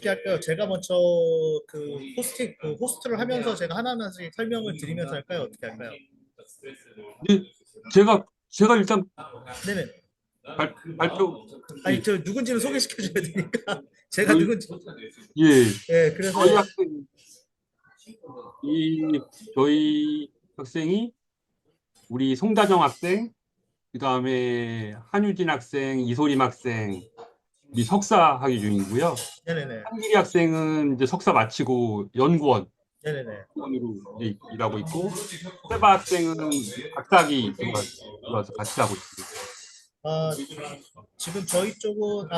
어떻게 할까요? 제가 먼저 호스트를 하면서 제가 하나하나씩 설명을 드리면서 할까요? 어떻게 할까요? 네, 제가 일단 네네. 발표. 아니, 예, 저 누군지는 소개시켜줘야 되니까. 제가 저희 누군지. 예 예, 그래서, 저희 학생 이 저희 학생이 우리 송다정 학생, 그다음에 한유진 학생, 이소림 학생, 우리 석사 학위 중이고요. 네네네. 한길이 학생은 이제 석사 마치고 연구원으로 네네네. 이제 일하고 있고, 세바 학생은 박사학위 들어와서 같이 하고 있습니다. 아, 지금 저희 쪽은,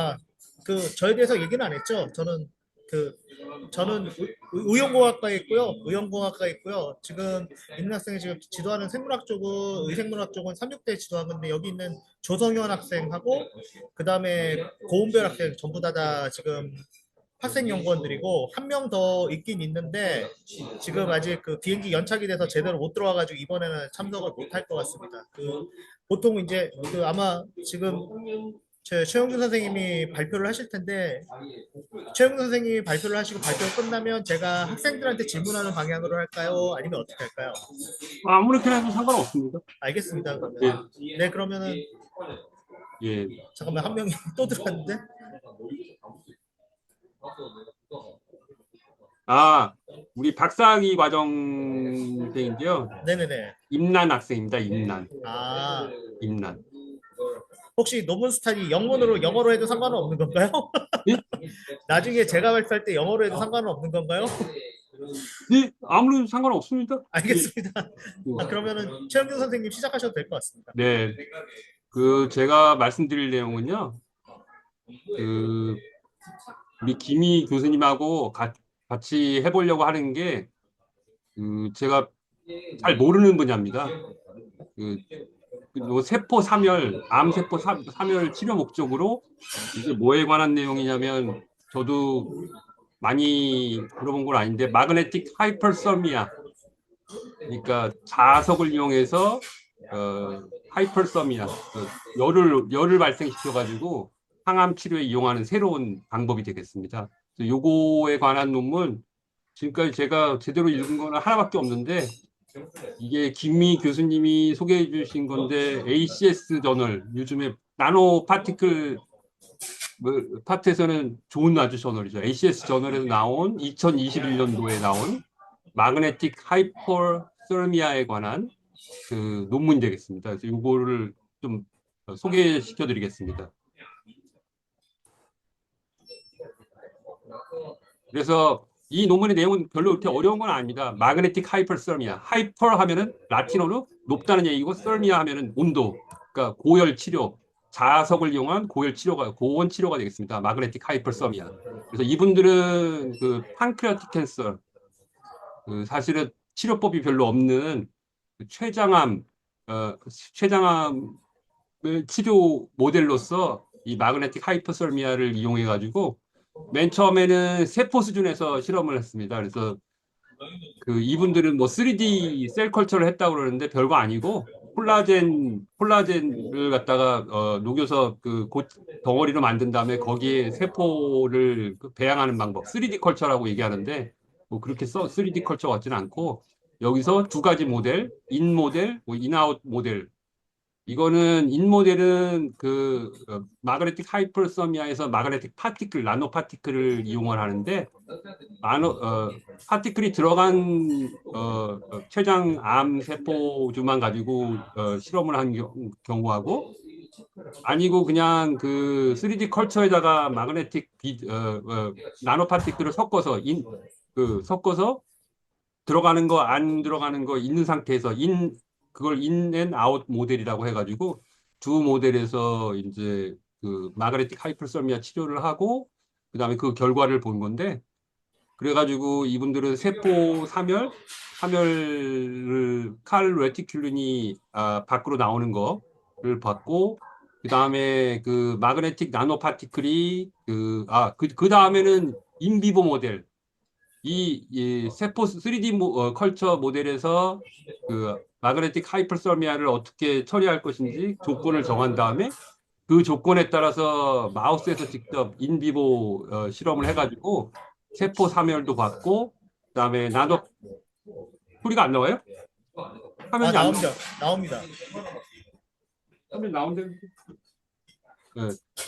저에 대해서 얘기는 안 했죠. 그, 저는 의용공학과에 있고요. 의용공학과에 있고요. 지금 있는 학생이 지금 지도하는 생물학 쪽은, 의생물학 쪽은 36대 지도하는데 여기 있는 조성현 학생하고, 그 다음에 고은별 학생 전부 다 지금 학생 연구원들이고, 한 명 더 있긴 있는데, 지금 아직 그 비행기 연착이 돼서 제대로 못 들어와가지고 이번에는 참석을 못 할 것 같습니다. 보통 이제 아마 지금 제 최영준 선생님이 발표를 하실 텐데 최영준 선생님이 발표를 하시고 발표가 끝나면 제가 학생들한테 질문하는 방향으로 할까요? 아니면 어떻게 할까요? 아무렇게나 해도 상관없습니다. 알겠습니다. 예, 그러면 네 그러면은 예. 잠깐만 한 명이 또 들어왔는데 아, 우리 박사학위 과정생인데요. 네네네. 임난 학생입니다. 임난. 아 임난. 혹시 논문 스타일이 영어로 해도 상관은 없는 건가요? 예? 나중에 제가 발표할 때 영어로 해도 상관은 없는 건가요? 네, 아무런 상관없습니다. 예. 알겠습니다. 그러면은 최영준 선생님 시작하셔도 될 것 같습니다. 네, 그 제가 말씀드릴 내용은요. 그 우리 김희 교수님하고 같이 해보려고 하는 게, 제가 잘 모르는 분야입니다. 그, 세포 사멸, 암세포 사멸 치료 목적으로 이게 뭐에 관한 내용이냐면, 저도 많이 들어본 건 아닌데, 마그네틱 하이퍼서미아, 그러니까 자석을 이용해서 하이퍼서미아, 열을 발생시켜 가지고 항암 치료에 이용하는 새로운 방법이 되겠습니다. 그래서 요거에 관한 논문, 지금까지 제가 제대로 읽은 거는 하나밖에 없는데, 이게 김미 교수님이 소개해 주신 건데, ACS 저널, 요즘에 나노 파티클 파트에서는 좋은 아주 저널이죠. ACS 저널에서 나온 2021년도에 나온 마그네틱 하이퍼서미아에 관한 그 논문이 되겠습니다. 그래서 이거를 좀 소개시켜 드리겠습니다. 그래서 이 논문의 내용은 별로 그렇게 어려운 건 아닙니다. 마그네틱 하이퍼서미아. 하이퍼 하면은 라틴어로 높다는 얘기고, 서미아 하면은 온도. 그러니까 고열 치료, 자석을 이용한 고열 치료가, 고온 치료가 되겠습니다. 마그네틱 하이퍼서미아. 그래서 이분들은 그 판크레아틱 캔서, 사실은 치료법이 별로 없는 그 췌장암을 치료 모델로서 이 마그네틱 하이퍼설미아를 이용해 가지고 맨 처음에는 세포 수준에서 실험을 했습니다. 그래서 그 이분들은 뭐 3D 셀 컬처를 했다고 그러는데 별거 아니고, 콜라겐을 갖다가 녹여서 덩어리로 만든 다음에 거기에 세포를 배양하는 방법, 3D 컬처라고 얘기하는데, 뭐 그렇게 3D 컬처 같지는 않고, 여기서 두 가지 모델, 인 모델, 뭐 인아웃 모델. 이거는 인 모델은 마그네틱 하이퍼서미아에서 마그네틱 파티클, 나노 파티클을 이용을 하는데, 파티클이 들어간 췌장 암 세포주만 가지고 실험을 한 경우하고, 아니고 그냥 그 3D 컬처에다가 마그네틱 나노 파티클을 섞어서 들어가는 거 안 들어가는 거 있는 상태에서 그걸 인앤아웃 모델이라고 해가지고 두 모델에서 이제 그 마그네틱 하이퍼서미아 치료를 하고, 그다음에 그 결과를 본 건데, 그래가지고 이분들은 세포 사멸을 칼 레티큘린이 밖으로 나오는 거를 봤고, 그다음에 그 마그네틱 나노 파티클이 그 다음에는 인비보 모델, 이 세포 3D 컬처 모델에서 그 마그네틱 하이퍼서미아를 어떻게 처리할 것인지 조건을 정한 다음에 그 조건에 따라서 마우스에서 직접 인비보 실험을 해가지고 세포 사멸도 봤고, 그다음에 나노 소리가 안 나와요? 아, 화면이 안 나옵니다. 나옵니다. 화면 나온대. 네.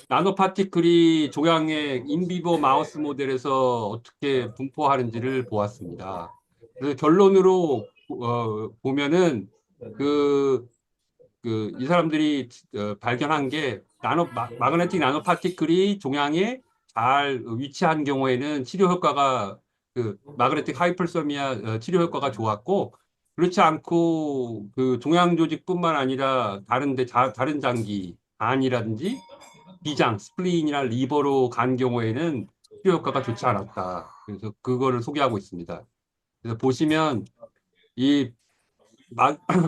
나노 파티클이 종양의 인비보 마우스 모델에서 어떻게 분포하는지를 보았습니다. 그래서 결론으로 보면은 그 이 사람들이 발견한 게 마그네틱 나노 파티클이 종양에 잘 위치한 경우에는 치료 효과가 마그네틱 하이퍼소미아 치료 효과가 좋았고, 그렇지 않고 그 종양 조직뿐만 아니라 다른 장기 간이라든지 비장 스플린이나 리버로 간 경우에는 치료 효과가 좋지 않았다. 그래서 그거를 소개하고 있습니다. 그래서 보시면 이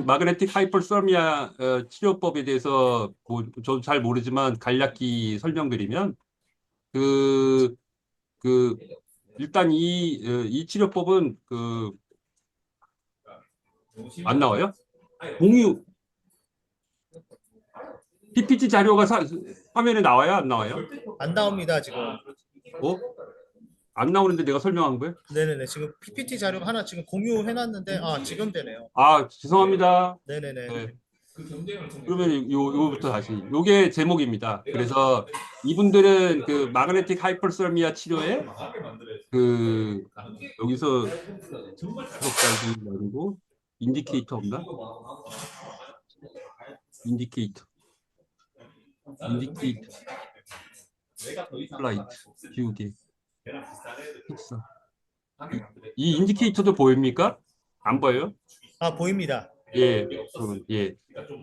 마그네틱 하이퍼소미아 치료법에 대해서 저도 잘 모르지만 간략히 설명드리면 그, 그 일단 이 치료법은 안 나와요? 공유 PPT 자료가 화면에 나와요? 안 나와요? 안 나옵니다, 지금. 어? 안 나오는데 내가 설명한 거예요? 네네네. 지금 PPT 자료 하나 지금 공유해놨는데, 아, 지금 되네요. 아, 죄송합니다. 네네네. 네. 그러면 요거부터 다시. 요게 제목입니다. 그래서 이분들은 그 마그네틱 하이퍼소미아 치료에 그 여기서 주석달기 말고 인디케이터 없나? 인디케이터 슬라이드 비우기 픽서 이 인디케이터도 보입니까? 안 보여요? 아, 보입니다. 예, 예.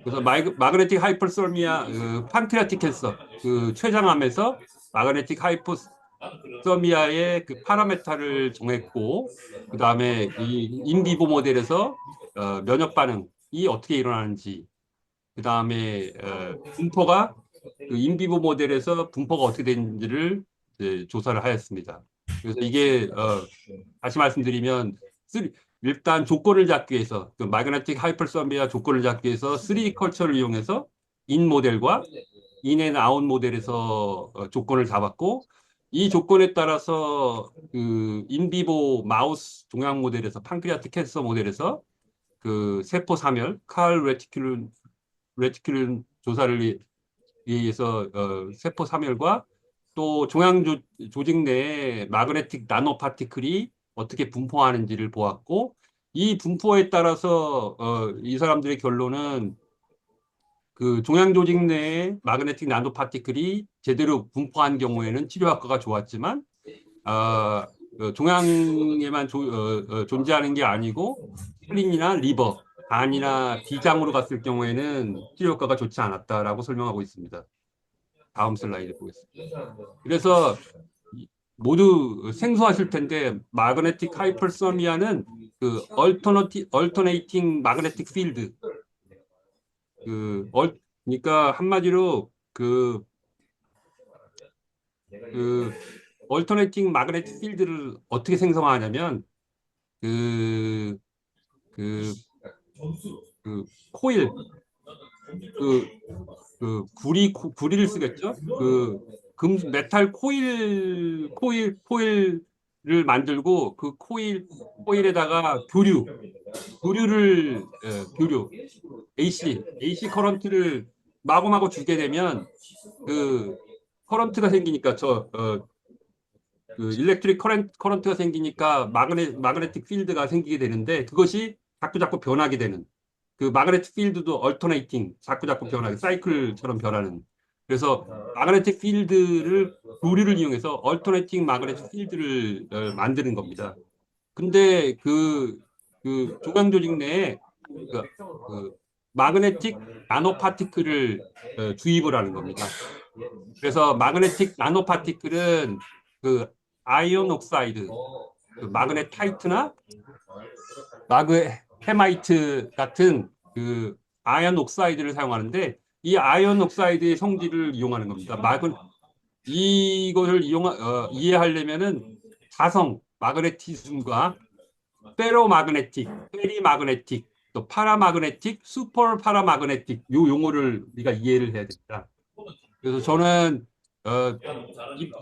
그래서 마그네틱 하이퍼소미아 판크리아틱 캔서 췌장암에서 마그네틱 하이퍼소미아의 그 파라메타를 정했고, 그 다음에 이 인비보 모델에서 면역 반응이 어떻게 일어나는지, 그 다음에 분포가 그 인비보 모델에서 분포가 어떻게 되는지를 이제 조사를 하였습니다. 그래서 이게 다시 말씀드리면 일단 조건을 잡기 위해서 그 마그네틱 하이퍼소미아 조건을 잡기 위해서 3D 컬처를 이용해서 인 모델과 인앤 아웃 모델에서 조건을 잡았고, 이 조건에 따라서 그 인비보 마우스 종양 모델에서 판크리아틱 캔서 모델에서 그 세포 사멸 칼 레티큘 조사를 위해서 세포 사멸과 또 조직 내에 마그네틱 나노 파티클이 어떻게 분포하는지를 보았고, 이 분포에 따라서 이 사람들의 결론은 그 종양 조직 내에 마그네틱 나노 파티클이 제대로 분포한 경우에는 치료 효과가 좋았지만 종양에만 존재하는 게 아니고 스플린이나 리버, 간이나 비장으로 갔을 경우에는 치료 효과가 좋지 않았다라고 설명하고 있습니다. 다음 슬라이드 보겠습니다. 그래서 모두 생소하실 텐데 마그네틱 하이퍼소미아는 그 얼터네이팅 마그네틱 필드 그러니까 한마디로 그 얼터네이팅 마그네틱 필드를 어떻게 생성하냐면 그, 그, 그 코일 구리를 쓰겠죠? 메탈 코일을 만들고 그 코일에다가 교류 AC 커런트를 마구마구 주게 되면 그 커런트가 생기니까 그 일렉트릭 커런트가 생기니까 마그네틱 필드가 생기게 되는데, 그것이 자꾸 변하게 되는, 그 마그네틱 필드도 얼터네이팅 자꾸 변하게 사이클처럼 변하는, 그래서 마그네틱 필드를 교류를 이용해서 얼터네이팅 마그네틱 필드를 만드는 겁니다. 근데 그 조강 조직 내에 그 마그네틱 나노 파티클을 주입을 하는 겁니다. 그래서 마그네틱 나노 파티클은 그 아이온 옥사이드, 그 마그네타이트나 헤마이트 같은 그 아이온 옥사이드를 사용하는데, 이 아이온 옥사이드의 성질을 이용하는 겁니다. 이것을 이해하려면은 자성 마그네티즘과 페리마그네틱, 또 파라마그네틱, 슈퍼 파라마그네틱 요 용어를 우리가 이해를 해야 됩니다. 그래서 저는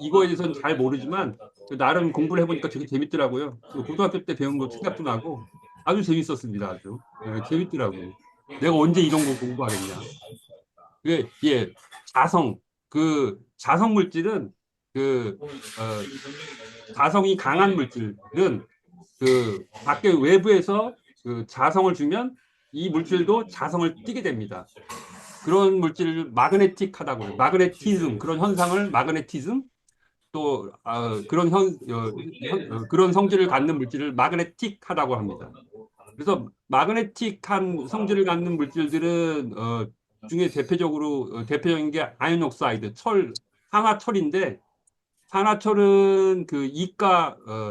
이거에 대해서는 잘 모르지만 나름 공부를 해보니까 되게 재밌더라고요. 그 고등학교 때 배운 거 생각도 나고 아주 재밌었습니다. 아주 재밌더라고요. 내가 언제 이런 거 공부하겠냐. 그게 예 자성 물질은 자성이 강한 물질은 밖에 외부에서 자성을 주면 이 물질도 자성을 띠게 됩니다. 그런 물질을 마그네틱하다고 해요. 마그네티즘 그런 현상을 마그네티즘 또 그런 성질을 갖는 물질을 마그네틱하다고 합니다. 그래서 마그네틱한 성질을 갖는 물질들은 중에 대표적인 게 아연 옥사이드, 산화철인데 산화철은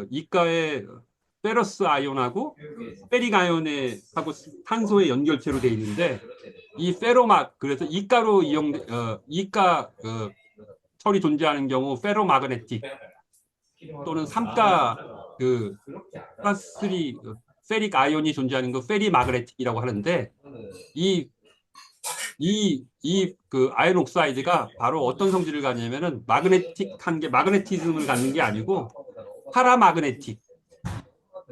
이가의 페러스 아이온하고 페릭 아이온에 하고 탄소의 연결체로 되어 있는데 이 그래서 이가 철이 존재하는 경우 페로마그네틱 또는 삼가 플러스 3 페릭 아이온이 존재하는 거 페리마그네틱이라고 하는데 아연 옥사이드가 바로 어떤 성질을 갖냐면은 마그네티즘을 갖는 게 아니고 파라마그네틱.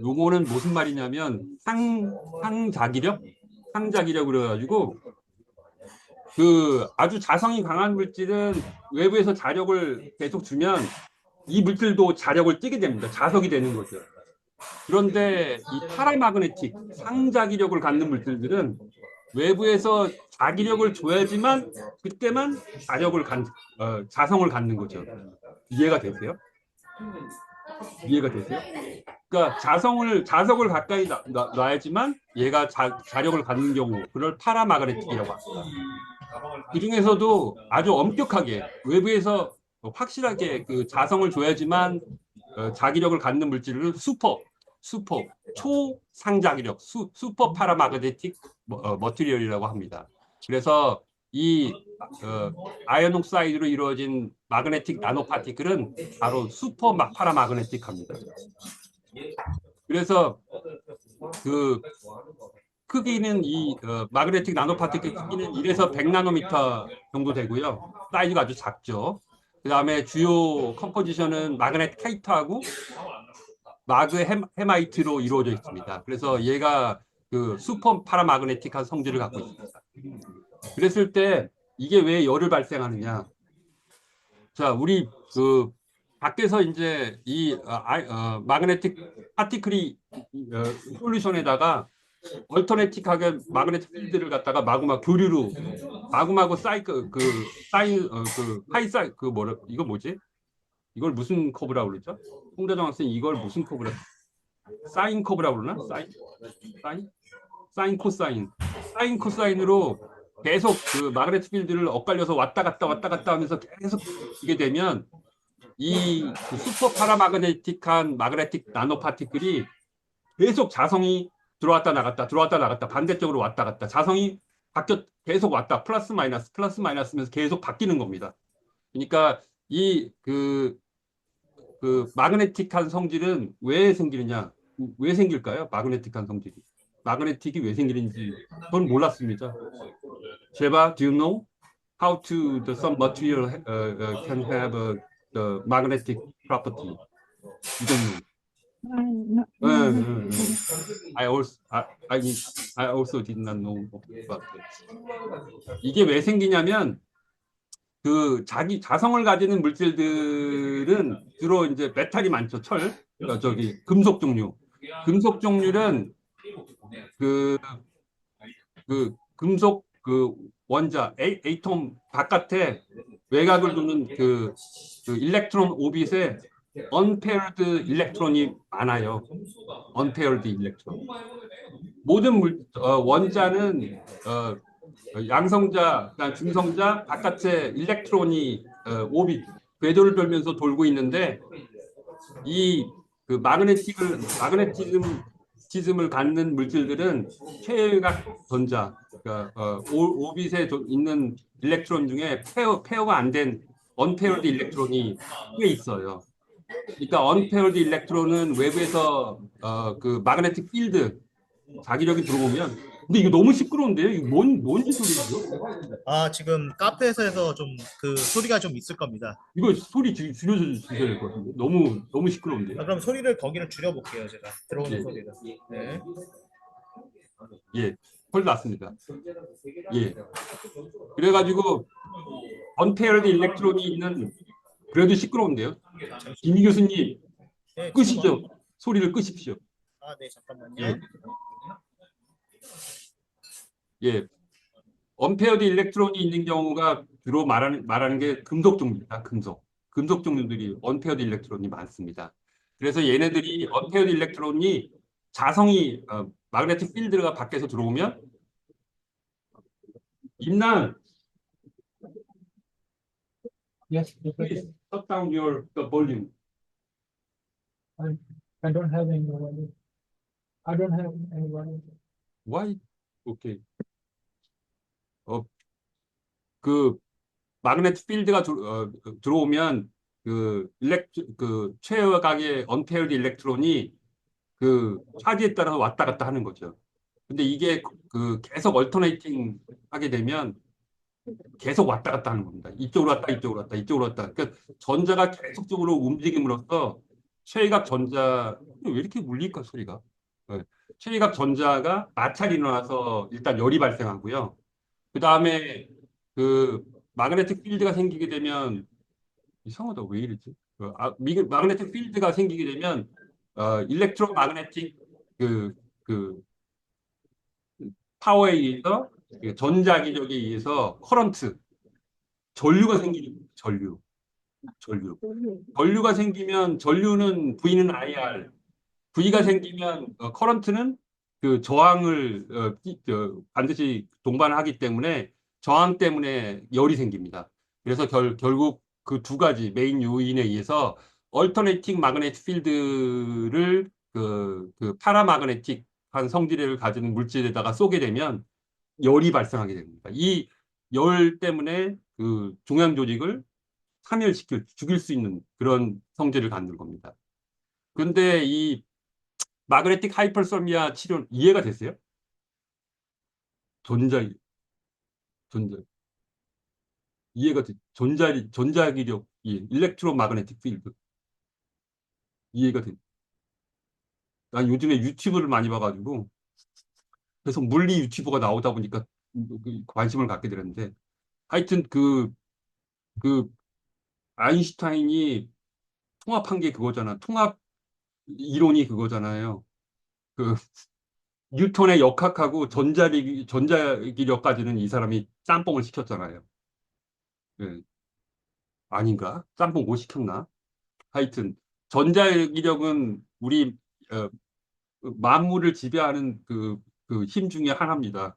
요거는 무슨 말이냐면 상자기력 그래가지고 아주 자성이 강한 물질은 외부에서 자력을 계속 주면 이 물질도 자력을 띠게 됩니다. 자석이 되는 거죠. 그런데 이 파라마그네틱 상자기력을 갖는 물질들은 외부에서 자기력을 줘야지만 그때만 자성을 갖는 거죠. 이해가 되세요? 이해가 되세요? 그러니까 자석을 가까이 놔야지만 얘가 자력을 갖는 경우 그걸 파라마그네틱이라고 합니다. 그 중에서도 아주 엄격하게 외부에서 확실하게 자성을 줘야지만 자기력을 갖는 물질을 초상자기력 슈퍼 파라마그네틱 머티리얼이라고 합니다. 그래서 이 아연 옥사이드로 이루어진 마그네틱 나노파티클은 바로 슈퍼 파라마그네틱합니다. 그래서 크기는 마그네틱 나노파티클 크기는 1에서 100나노미터 정도 되고요. 사이즈가 아주 작죠. 그 다음에 주요 컴포지션은 마그네타이트하고 헤마이트로 이루어져 있습니다. 그래서 얘가 슈퍼 파라마그네틱한 성질을 갖고 있습니다. 그랬을 때 이게 왜 열을 발생하느냐? 자, 우리 밖에서 이제 이 마그네틱 파티클이 솔루션에다가 얼터네틱하게 마그네틱 필드를 갖다가 교류로 마구마구 이거 뭐지? 이걸 무슨 커브라고 그러죠? 홍대정 학생 이걸 무슨 커브라? 사인 커브라고 그러나? 사인 코사인으로 계속 마그네틱 필드를 엇갈려서 왔다 갔다 하면서 계속 이게 되면 이 슈퍼 파라마그네틱한 마그네틱 나노파티클이 계속 자성이 들어왔다 나갔다 반대쪽으로 왔다 갔다 자성이 계속 왔다 플러스 마이너스면서 계속 바뀌는 겁니다. 그러니까 마그네틱한 성질은 왜 생기느냐? 왜 생길까요? 마그네틱한 성질이. 마그네틱이 왜 생기는지 전 몰랐습니다. 제바, do you know how some material can have the magnetic property? 이건 I also did not know about it. 이게 왜 생기냐면 자성을 가지는 물질들은 주로 이제 메탈이 많죠. 금속 종류는 금속 원자 에이톰 바깥에 외곽을 두는 일렉트론 오빗에 unpaired 일렉트론이 많아요. unpaired 일렉트론. 모든 원자는 양성자, 중성자 바깥에 일렉트론이 궤도를 돌면서 돌고 있는데 이 마그네티즘을 갖는 물질들은 최외곽 전자, 오빗에 있는 일렉트론 중에 페어가 안 된 unpaired 일렉트론이 꽤 있어요. 그러니까 unpaired 일렉트론은 외부에서 마그네틱 필드 자기력이 들어오면 근데 이거 너무 시끄러운데요? 이거 뭔 소리예요? 아, 지금 카페에서 해서 좀 그 소리가 좀 있을 겁니다. 이거 소리 줄여서 주셔야 될 것 같은데. 너무 시끄러운데요? 아, 그럼 소리를 거기를 줄여볼게요, 제가. 들어오는 예, 소리를. 네. 예. 헐 났습니다. 예. 그래가지고, 언페어드 일렉트론이 있는, 그래도 시끄러운데요? 김 교수님, 네, 지금 끄시죠. 소리를 끄십시오. 아, 네, 잠깐만요. 예, 예. 언페어드 일렉트론이 있는 경우가 주로 말하는 게 금속 종류입니다. 금속. 금속 종류들이 언페어드 일렉트론이 많습니다. 그래서 얘네들이 언페어드 일렉트론이 자성이 마그네틱 필드가 밖에서 들어오면 임난 Yes, please Professor. shut down your the volume. I, I don't have anybody. I don't have anybody. Why? 오케이. 그 마그네틱 필드가 들어오면 그 최각의 언페어드 일렉트론이 그 차지에 따라서 왔다 갔다 하는 거죠. 근데 이게 계속 얼터네이팅 하게 되면 계속 왔다 갔다 하는 겁니다. 이쪽으로 왔다, 이쪽으로 왔다, 이쪽으로 왔다. 그러니까 전자가 계속적으로 움직임으로써 최외각 전자, 왜 이렇게 울릴까, 소리가? 네. 최외각 전자가 마찰이 일어나서 일단 열이 발생하고요. 그 다음에 그 마그네틱 필드가 생기게 되면 이상하다, 왜 이러지? 마그네틱 필드가 생기게 되면 일렉트로 마그네틱 그, 그 파워에 의해서 전자기력에 의해서 커런트, 전류가 생기는 거예요. 전류가 생기면 전류는 V는 IR, V가 생기면 커런트는 그 저항을 반드시 동반하기 때문에 저항 때문에 열이 생깁니다. 그래서 결국 그 두 가지 메인 요인에 의해서 얼터네이팅 마그네틱 필드를 그 파라마그네틱한 성질을 가진 물질에다가 쏘게 되면 열이 발생하게 됩니다. 이 열 때문에 그 종양 조직을 죽일 수 있는 그런 성질을 갖는 겁니다. 그런데 이 마그네틱 하이퍼솔미아 치료 이해가 됐어요? 전자 전자 이해가 돼. 전자기력 일렉트로 마그네틱 필드 이해가 돼. 난 요즘에 유튜브를 많이 봐가지고 계속 물리 유튜버가 나오다 보니까 관심을 갖게 되는데 하여튼 그 아인슈타인이 통합한 게 그거잖아. 통합 이론이 그거잖아요. 그 뉴턴의 역학하고 전자기력까지는 이 사람이 짬뽕을 시켰잖아요. 예, 아닌가? 짬뽕 못 시켰나? 하여튼 전자기력은 우리 어, 만물을 지배하는 그 힘 중에 하나입니다.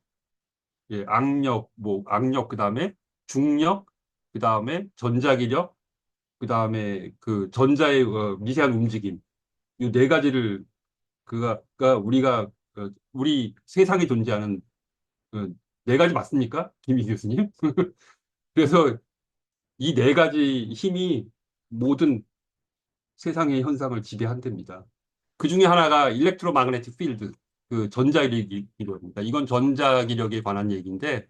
예, 악력 그다음에 중력, 그다음에 전자기력, 그다음에 그 전자의 미세한 움직임. 이 네 가지를 그가 우리가 우리 세상에 존재하는 네 가지 맞습니까? 김희 교수님? 그래서 이 네 가지 힘이 모든 세상의 현상을 지배한답니다. 그 중에 하나가 일렉트로마그네틱 필드, 그 전자기력입니다. 이건 전자기력에 관한 얘기인데,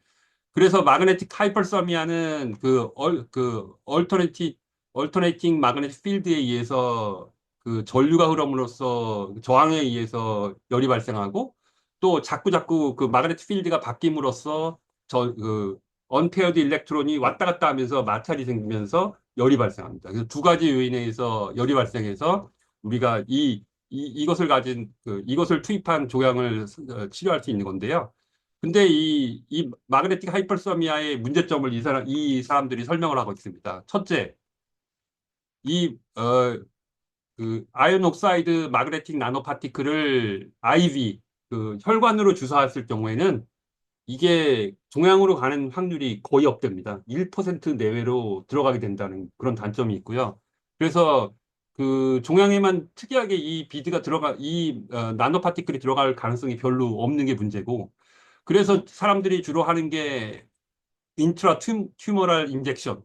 그래서 마그네틱 하이퍼서미아는 얼터네이팅 마그네틱 필드에 의해서 그 전류가 흐름으로써 저항에 의해서 열이 발생하고 또 자꾸 그 마그네틱 필드가 바뀜으로써 언페어드 일렉트론이 왔다 갔다 하면서 마찰이 생기면서 열이 발생합니다. 그래서 두 가지 요인에 의해서 열이 발생해서 우리가 이것을 가진 이것을 투입한 조향을 치료할 수 있는 건데요. 근데 이 마그네틱 하이퍼소미아의 문제점을 이 사람들이 설명을 하고 있습니다. 첫째, 그 아이온 옥사이드 마그네틱 나노 파티클을 IV 혈관으로 주사했을 경우에는 이게 종양으로 가는 확률이 거의 없답니다. 1% 내외로 들어가게 된다는 그런 단점이 있고요. 그래서 그 종양에만 특이하게 이 나노 파티클이 들어갈 가능성이 별로 없는 게 문제고, 그래서 사람들이 주로 하는 게 인트라 튜머럴 인젝션,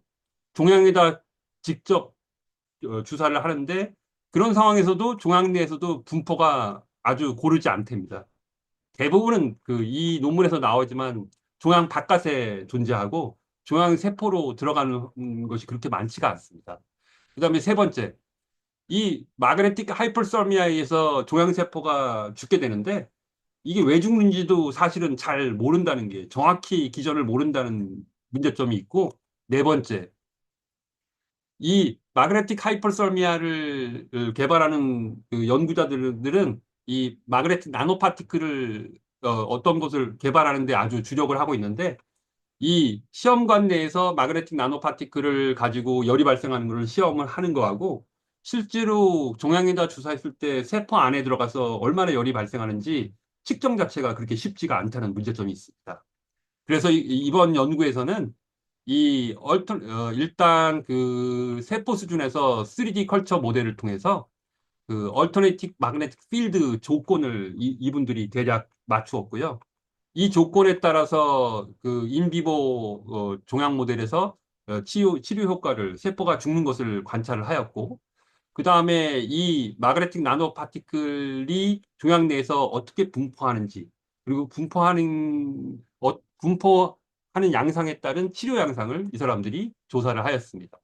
종양에다 직접 주사를 하는데 그런 상황에서도 종양 내에서도 분포가 아주 고르지 않답니다. 대부분은 그 이 논문에서 나오지만 종양 바깥에 존재하고 종양 세포로 들어가는 것이 그렇게 많지가 않습니다. 그다음에 세 번째, 이 마그네틱 하이퍼솔미아에 의해서 종양 세포가 죽게 되는데 이게 왜 죽는지도 사실은 잘 모른다는 게 정확히 기전을 모른다는 문제점이 있고 네 번째, 이 마그네틱 하이퍼솔미아를 개발하는 그 연구자들은 이 마그네틱 나노파티클을 어떤 것을 개발하는데 아주 주력을 하고 있는데 이 시험관 내에서 마그네틱 나노파티클을 가지고 열이 발생하는 것을 시험을 하는 거하고 실제로 종양에다 주사했을 때 세포 안에 들어가서 얼마나 열이 발생하는지 측정 자체가 그렇게 쉽지가 않다는 문제점이 있습니다. 그래서 이번 연구에서는 일단 그 세포 수준에서 3D 컬처 모델을 통해서 그 얼터네이틱 마그네틱 필드 조건을 이분들이 대략 맞추었고요. 이 조건에 따라서 그 인비보 종양 모델에서 치료 효과를 세포가 죽는 것을 관찰을 하였고 그 다음에 이 마그네틱 나노 파티클이 종양 내에서 어떻게 분포하는지 그리고 분포하는 양상에 따른 치료 양상을 이 사람들이 조사를 하였습니다.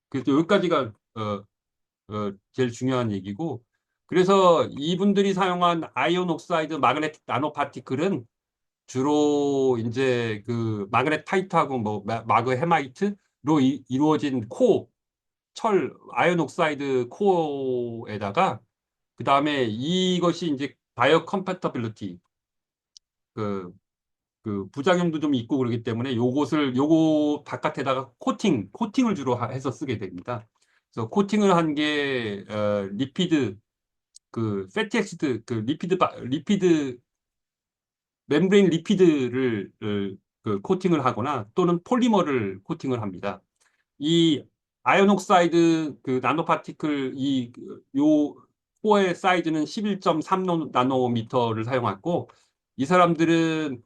그래서 여기까지가 제일 중요한 얘기고 그래서 이분들이 사용한 아이온 옥사이드 마그네틱 나노 파티클은 주로 이제 그 마그네타이트하고 뭐 마그 헤마이트로 이루어진 철 아이온 옥사이드 코어에다가 그 다음에 이것이 이제 바이오 컴패터빌리티 그, 그 부작용도 좀 있고 그러기 때문에 요거 바깥에다가 코팅을 주로 해서 쓰게 됩니다. 그래서 코팅을 한 게 리피드 그 패티 엑시드 그 리피드 멤브레인 리피드를 그 코팅을 하거나 또는 폴리머를 코팅을 합니다. 이 아이온 옥사이드 그 나노파티클 요 코어의 사이즈는 11.3 나노미터를 사용했고 이 사람들은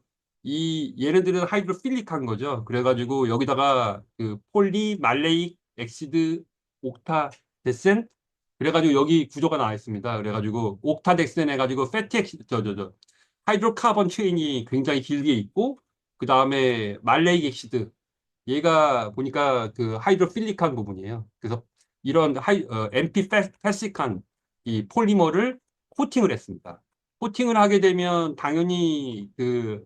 얘네들은 하이드로필릭한 거죠. 그래가지고 여기다가 그 폴리 말레익 엑시드 옥타데센 그래가지고 여기 구조가 나와 있습니다. 그래가지고 옥타덱센 해가지고 패티 엑시드 하이드로카본 체인이 굉장히 길게 있고 그 다음에 말레익 엑시드 얘가 보니까 그 하이드로필릭한 부분이에요. 그래서 이런 엠피패시칸 이 폴리머를 코팅을 했습니다. 코팅을 하게 되면 당연히 그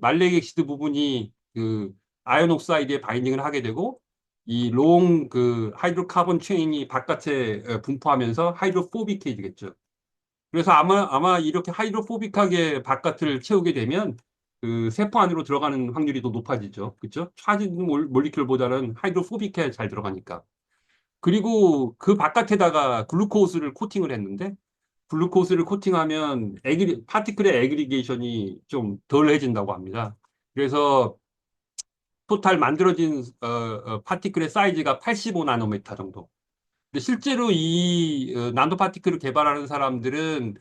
말레익 엑시드 부분이 그 아이온 옥사이드에 바인딩을 하게 되고 이 롱 그 하이드로카본 체인이 바깥에 분포하면서 하이드로포빅해 되겠죠. 그래서 아마 이렇게 하이드로포빅하게 바깥을 채우게 되면 그 세포 안으로 들어가는 확률이 더 높아지죠. 그렇죠? 차진 몰리큘보다는 하이드로포빅해 잘 들어가니까. 그리고 그 바깥에다가 글루코스를 코팅을 했는데 글루코스를 코팅하면 파티클의 애그리게이션이 좀 덜해진다고 합니다. 그래서 토탈 만들어진 파티클의 사이즈가 85 나노미터 정도. 근데 실제로 이 나노 파티클을 개발하는 사람들은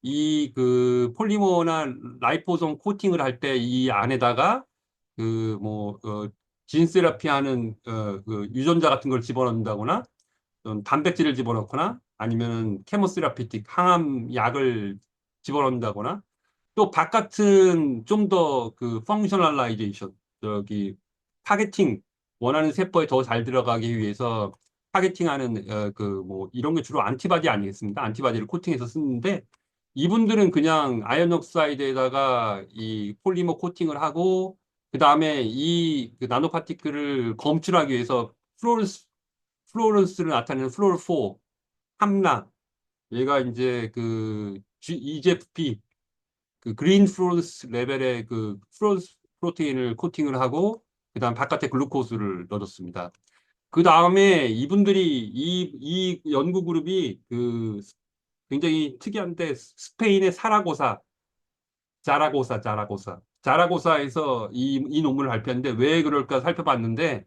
이 그 폴리머나 라이포솜 코팅을 할 때 이 안에다가 그 뭐 진 세라피 하는 그 유전자 같은 걸 집어넣는다거나 단백질을 집어넣거나 아니면 케모세라피틱 항암 약을 집어넣는다거나 또 바깥은 좀 더 그 펑셔널라이제이션 저기 타겟팅 원하는 세포에 더 잘 들어가기 위해서 타겟팅하는 그 뭐 이런 게 주로 안티바디 아니겠습니까? 안티바디를 코팅해서 쓰는데 이분들은 그냥 아이온 옥사이드에다가 이 폴리머 코팅을 하고 그 다음에 그 나노파티클을 검출하기 위해서 플로런스를 나타내는 플로로4 함라 얘가 이제 그 EGFP 그 그린 플로런스 레벨의 그 플로런스 프로테인을 코팅을 하고 그다음 바깥에 글루코스를 넣어줬습니다. 그 다음에 이분들이 이 연구 그룹이 그 굉장히 특이한데 스페인의 자라고사에서 이 논문을 발표했는데 왜 그럴까 살펴봤는데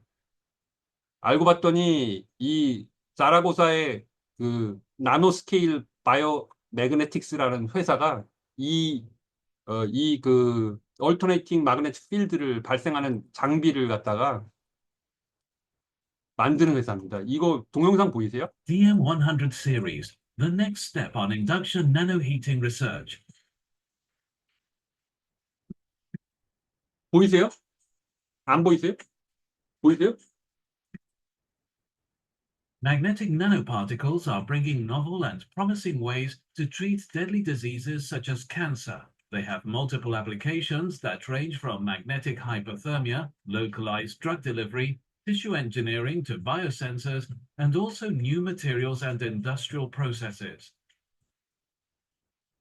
알고 봤더니 이 자라고사의 그 나노스케일 바이오 매그네틱스라는 회사가 이 그 얼터네이팅 마그네틱 필드를 발생하는 장비를 갖다가 만드는 회사입니다. 이거 동영상 보이세요? DM100 series, the next step on induction nanoheating research. 보이세요? 안 보이세요? 보이세요? Magnetic nanoparticles are bringing novel and promising ways to treat deadly diseases such as cancer. They have multiple applications that range from magnetic hypothermia, localized drug delivery, tissue engineering to biosensors, and also new materials and industrial processes.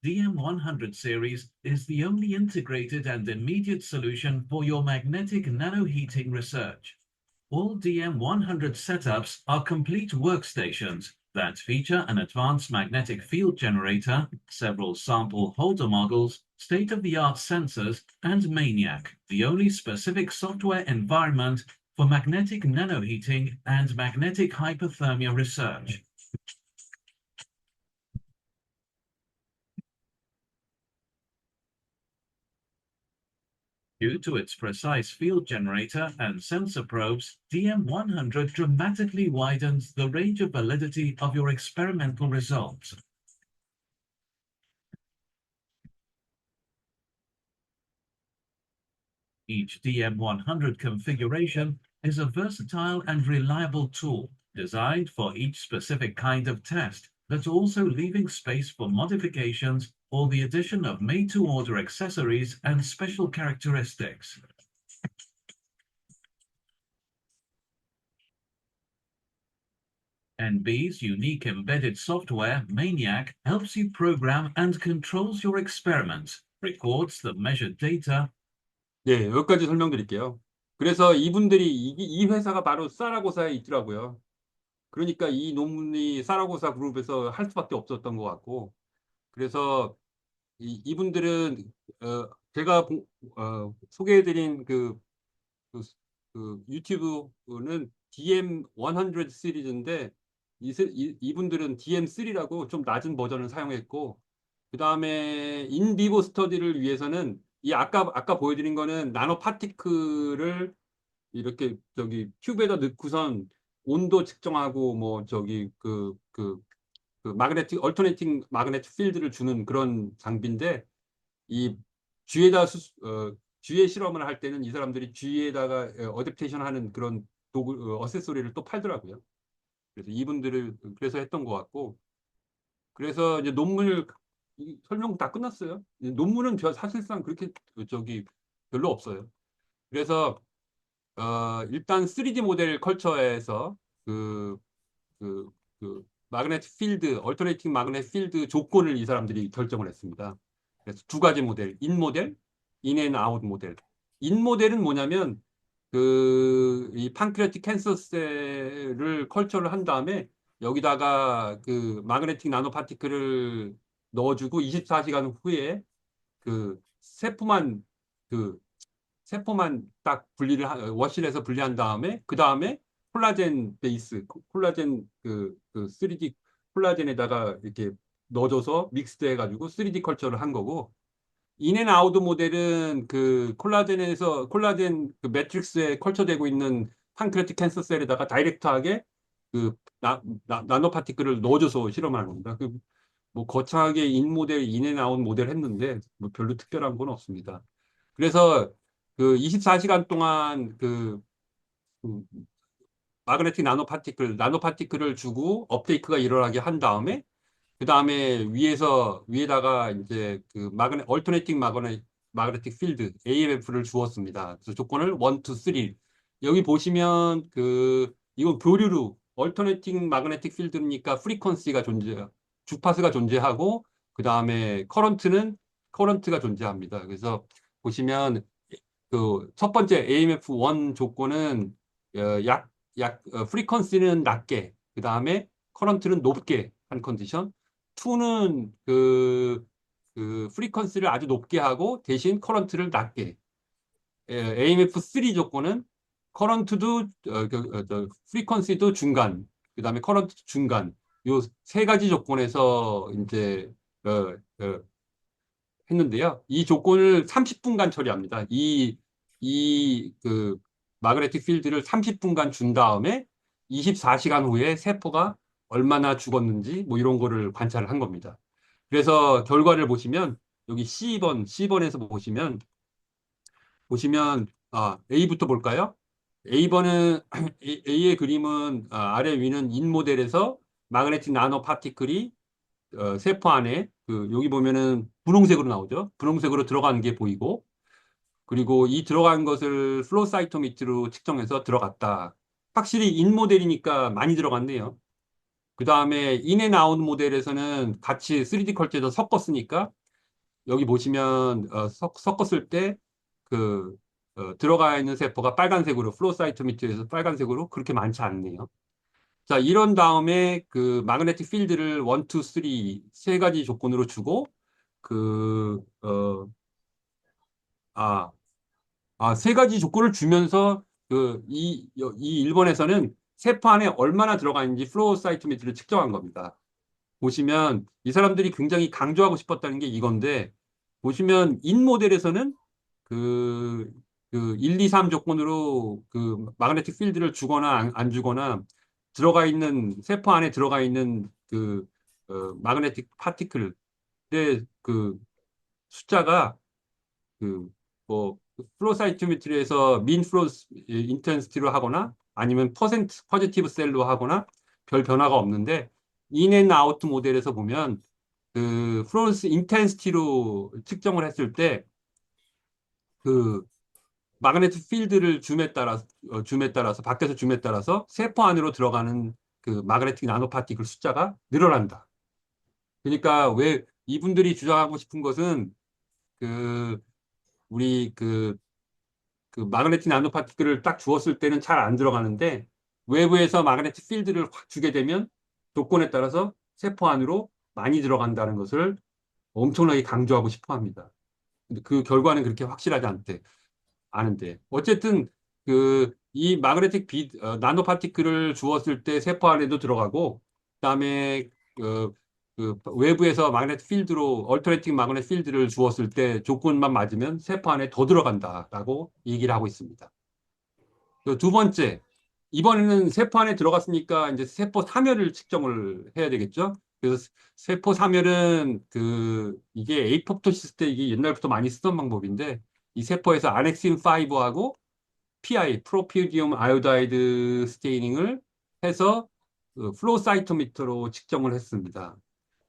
DM100 series is the only integrated and immediate solution for your magnetic nanoheating research. All DM100 setups are complete workstations that feature an advanced magnetic field generator, several sample holder modules, state-of-the-art sensors, and MANIAC, the only specific software environment for magnetic nanoheating and magnetic hypothermia research. Due to its precise field generator and sensor probes, DM100 dramatically widens the range of validity of your experimental results. Each DM100 configuration is a versatile and reliable tool designed for each specific kind of test, but also leaving space for modifications or the addition of made-to-order accessories and special characteristics. NB's unique embedded software, MANIAC, helps you program and controls your experiments, records the measured data, 예, 여기까지 설명드릴게요. 그래서 이분들이 이 회사가 바로 사라고사에 있더라고요. 그러니까 이 논문이 사라고사 그룹에서 할 수밖에 없었던 것 같고, 그래서 이분들은 제가 소개해드린 그, 유튜브는 DM100 시리즈인데 이분들은 DM3라고 좀 낮은 버전을 사용했고, 그 다음에 인비보 스터디를 위해서는 이 아까 보여드린 거는 나노 파티클을 이렇게 저기 튜브에다 넣고선 온도 측정하고 뭐 저기 마그네틱 얼터네이팅 마그네틱 필드를 주는 그런 장비인데, 이 쥐에다 쥐에 실험을 할 때는 이 사람들이 쥐에다가 어댑테이션 하는 그런 도구 어세소리를 또 팔더라고요. 그래서 이분들을 그래서 했던 것 같고, 그래서 이제 논문을 설명 다 끝났어요. 논문은 사실상 그렇게 저기 별로 없어요. 그래서 일단 3D 모델 컬처에서 그, 마그네틱 필드, 얼터네이팅 마그네틱 필드 조건을 이 사람들이 결정을 했습니다. 그래서 두 가지 모델, 인 모델, 인 앤 아웃 모델. 인 모델은 뭐냐면 이 판크레아틱 캔서셀을 컬처를 한 다음에 여기다가 그 마그네틱 나노 파티클을 넣어주고 24시간 후에 그 세포만 그 세포만 딱 워실에서 분리한 다음에 그 다음에 콜라겐 베이스 콜라겐 3D 콜라겐에다가 이렇게 넣어줘서 믹스드 해가지고 3D 컬처를 한 거고, 인앤아웃 모델은 그 콜라겐 그 매트릭스에 컬처되고 있는 판크레아틱 캔서 셀에다가 다이렉트하게 그 나노 파티클을 넣어줘서 실험하는 겁니다. 뭐 거창하게 인 모델, 인앤아웃 모델 했는데 뭐 별로 특별한 건 없습니다. 그래서 그 24시간 동안 그 마그네틱 나노 파티클을 주고 업테이크가 일어나게 한 다음에 그 다음에 위에다가 이제 그 얼터네이팅 마그네틱 필드 AMF를 주었습니다. 그래서 조건을 1, 2, 3. 여기 보시면 이건 교류로 얼터네이팅 마그네틱 필드니까 프리퀀시가 주파수가 존재하고 그 다음에 커런트가 존재합니다. 그래서 보시면 그 첫 번째 AMF1 조건은 프리퀀시는 낮게, 그 다음에 커런트는 높게 한 컨디션. 2는 프리퀀시를 아주 높게 하고 대신 커런트를 낮게. AMF3 조건은 커런트도 프리퀀시도 중간, 그 다음에 커런트 중간. 요 세 가지 조건에서 이제 했는데요. 이 조건을 30분간 처리합니다. 마그네틱 필드를 30분간 준 다음에 24시간 후에 세포가 얼마나 죽었는지 뭐 이런 거를 관찰을 한 겁니다. 그래서 결과를 보시면 여기 C번에서 보시면 보시면 A부터 볼까요? A번은 A의 그림은 아래 위는 인 모델에서 마그네틱 나노 파티클이 세포 안에 여기 보면은 분홍색으로 나오죠. 분홍색으로 들어가는 게 보이고 그리고 이 들어간 것을 플로우 사이토미터로 측정해서 들어갔다. 확실히 인 모델이니까 많이 들어갔네요. 그 다음에 인에 나온 모델에서는 같이 3D 컬처에서 섞었으니까 여기 보시면 섞었을 때 그 들어가 있는 세포가 빨간색으로 플로우 사이토미터에서 빨간색으로 그렇게 많지 않네요. 자, 이런 다음에 그 마그네틱 필드를 1, 2, 3, 세 가지 조건으로 주고 그 세 가지 조건을 주면서 이 1번에서는 세포 안에 얼마나 들어가 있는지 플로우 사이토미터를 측정한 겁니다. 보시면 이 사람들이 굉장히 강조하고 싶었다는 게 이건데 보시면 인 모델에서는 그, 1, 2, 3 조건으로 그 마그네틱 필드를 주거나 안 주거나 들어가 있는 세포 안에 들어가 있는 마그네틱 파티클의 그 숫자가 뭐 플로우 사이토메트리에서 민 플로우 인텐시티로 하거나 아니면 퍼센트 포지티브 셀로 하거나 별 변화가 없는데 인앤아웃 모델에서 보면 그 플로우스 인텐시티로 측정을 했을 때 그 마그네틱 필드를 줌에 따라서 밖에서 줌에 따라서 세포 안으로 들어가는 그 마그네틱 나노 파티클 숫자가 늘어난다. 그러니까 왜 이분들이 주장하고 싶은 것은 그 우리 그 마그네틱 나노 파티클을 딱 주었을 때는 잘 안 들어가는데 외부에서 마그네틱 필드를 확 주게 되면 조건에 따라서 세포 안으로 많이 들어간다는 것을 엄청나게 강조하고 싶어 합니다. 근데 그 결과는 그렇게 확실하지 않은데 어쨌든 이 마그네틱 나노 파티클을 주었을 때 세포 안에도 들어가고 그다음에 외부에서 마그네틱 필드로 얼터네틱 마그네틱 필드를 주었을 때 조건만 맞으면 세포 안에 더 들어간다라고 얘기를 하고 있습니다. 두 번째, 이번에는 세포 안에 들어갔으니까 이제 세포 사멸을 측정을 해야 되겠죠. 그래서 세포 사멸은 이게 에이포프토시스 때 이게 옛날부터 많이 쓰던 방법인데 이 세포에서 아넥신 5하고 PI, 프로피디움 아이오다이드 스테이닝을 해서 플로우 사이토미터로 측정을 했습니다.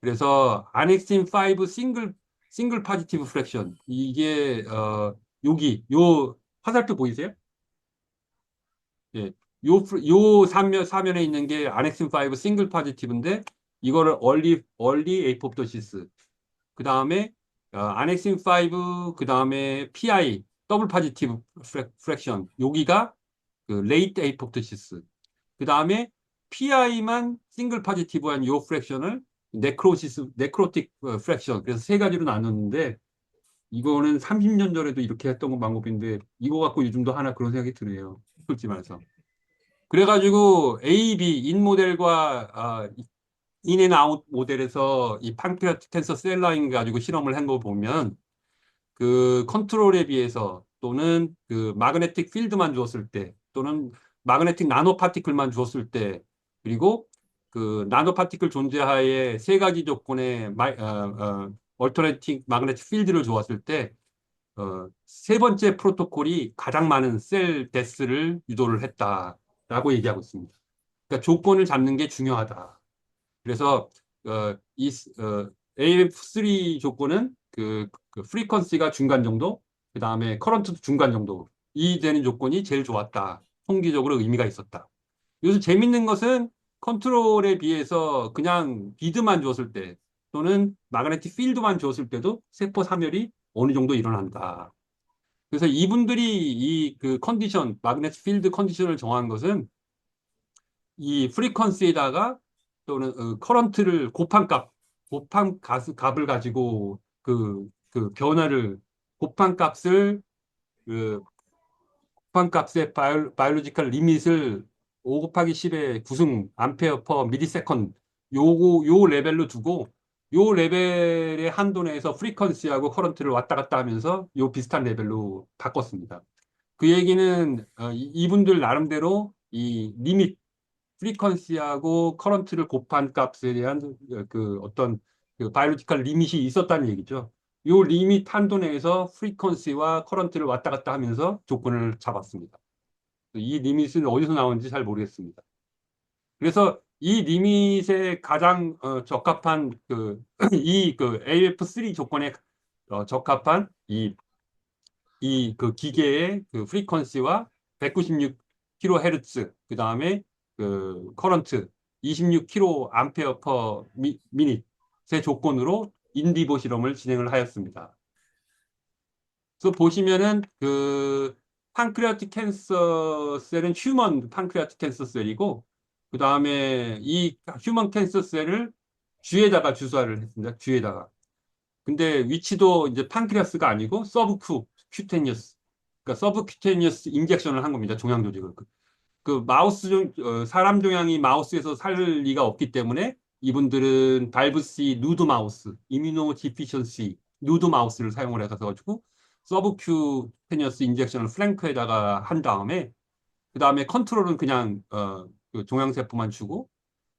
그래서 아넥신 5 싱글 파지티브 프랙션 이게 여기 요 화살표 보이세요? 예. 요 사면에 있는 게 아넥신 5 싱글 파지티브인데 이거를 얼리 에이포프토시스 그 다음에 아넥신 5 그 다음에 PI 더블 파지티브 프랙션 여기가 레이트 에이포프토시스 그 다음에 PI만 싱글 파지티브한 요 프랙션을 네크로틱 프랙션 그래서 세 가지로 나눴는데 이거는 30년 전에도 이렇게 했던 방법인데 이거 갖고 요즘도 하나 그런 생각이 드네요. 솔직히 말해서. 그래가지고 A, B 인 모델과 인앤아웃 모델에서 이 팡크리아틱 캔서 셀 라인 가지고 실험을 한 거 보면 그 컨트롤에 비해서 또는 그 마그네틱 필드만 주었을 때 또는 마그네틱 나노 파티클만 주었을 때 그리고 그 나노 파티클 존재하에 세 가지 조건의 얼터네틱 마그네틱 필드를 주었을 때 세 번째 프로토콜이 가장 많은 셀 데스를 유도를 했다라고 얘기하고 있습니다. 그러니까 조건을 잡는 게 중요하다. 그래서 이 AF3 조건은 그 프리퀀시가 중간 정도, 그 다음에 커런트도 중간 정도 이 되는 조건이 제일 좋았다. 통계적으로 의미가 있었다. 요즘 재밌는 것은 컨트롤에 비해서 그냥 비드만 주었을 때 또는 마그네틱 필드만 주었을 때도 세포 사멸이 어느 정도 일어난다. 그래서 이분들이 이 그 컨디션, 마그네틱 필드 컨디션을 정한 것은 이 프리퀀시에다가 또는 커런트를 곱한 값을 가지고 그 변화를 곱한 값을 그 곱한 값의 바이올로지컬 리밋을 5 곱하기 10의 구승 암페어 퍼 미리세컨드 요 레벨로 두고 요 레벨의 한도 내에서 프리퀀시하고 커런트를 왔다 갔다 하면서 요 비슷한 레벨로 바꿨습니다. 그 얘기는 이분들 나름대로 이 리밋 프리퀀시하고 커런트를 곱한 값에 대한 그 어떤 그 바이올로지컬 리밋이 있었다는 얘기죠. 요 리밋 한도 내에서 프리퀀시와 커런트를 왔다 갔다 하면서 조건을 잡았습니다. 이 리밋은 어디서 나오는지 잘 모르겠습니다. 그래서 이 리밋에 가장 적합한 이 AF3 조건에 적합한 그 기계의 그 프리퀀시와 196kHz, 그 다음에 그 커런트 26kA per minute의 조건으로 인디보 실험을 진행을 하였습니다. 그래서 보시면은 그 판크레아틱 캔서 셀은 휴먼 판크레아틱 캔서 셀이고, 그 다음에 이 휴먼 캔서 셀을 쥐에다가 주사를 했습니다. 쥐에다가. 근데 위치도 이제 판크레아스가 아니고 서브큐테니어스, 그러니까 서브큐테니어스 인젝션을 한 겁니다. 종양 조직을. 사람 종양이 마우스에서 살 리가 없기 때문에 이분들은 발브시 누드 마우스, 이뮤노 디피션시 누드 마우스를 사용을 해서 가지고 서브큐테니어스 인젝션을 플랭크에다가 한 다음에, 그 다음에 컨트롤은 그냥 그 종양세포만 주고,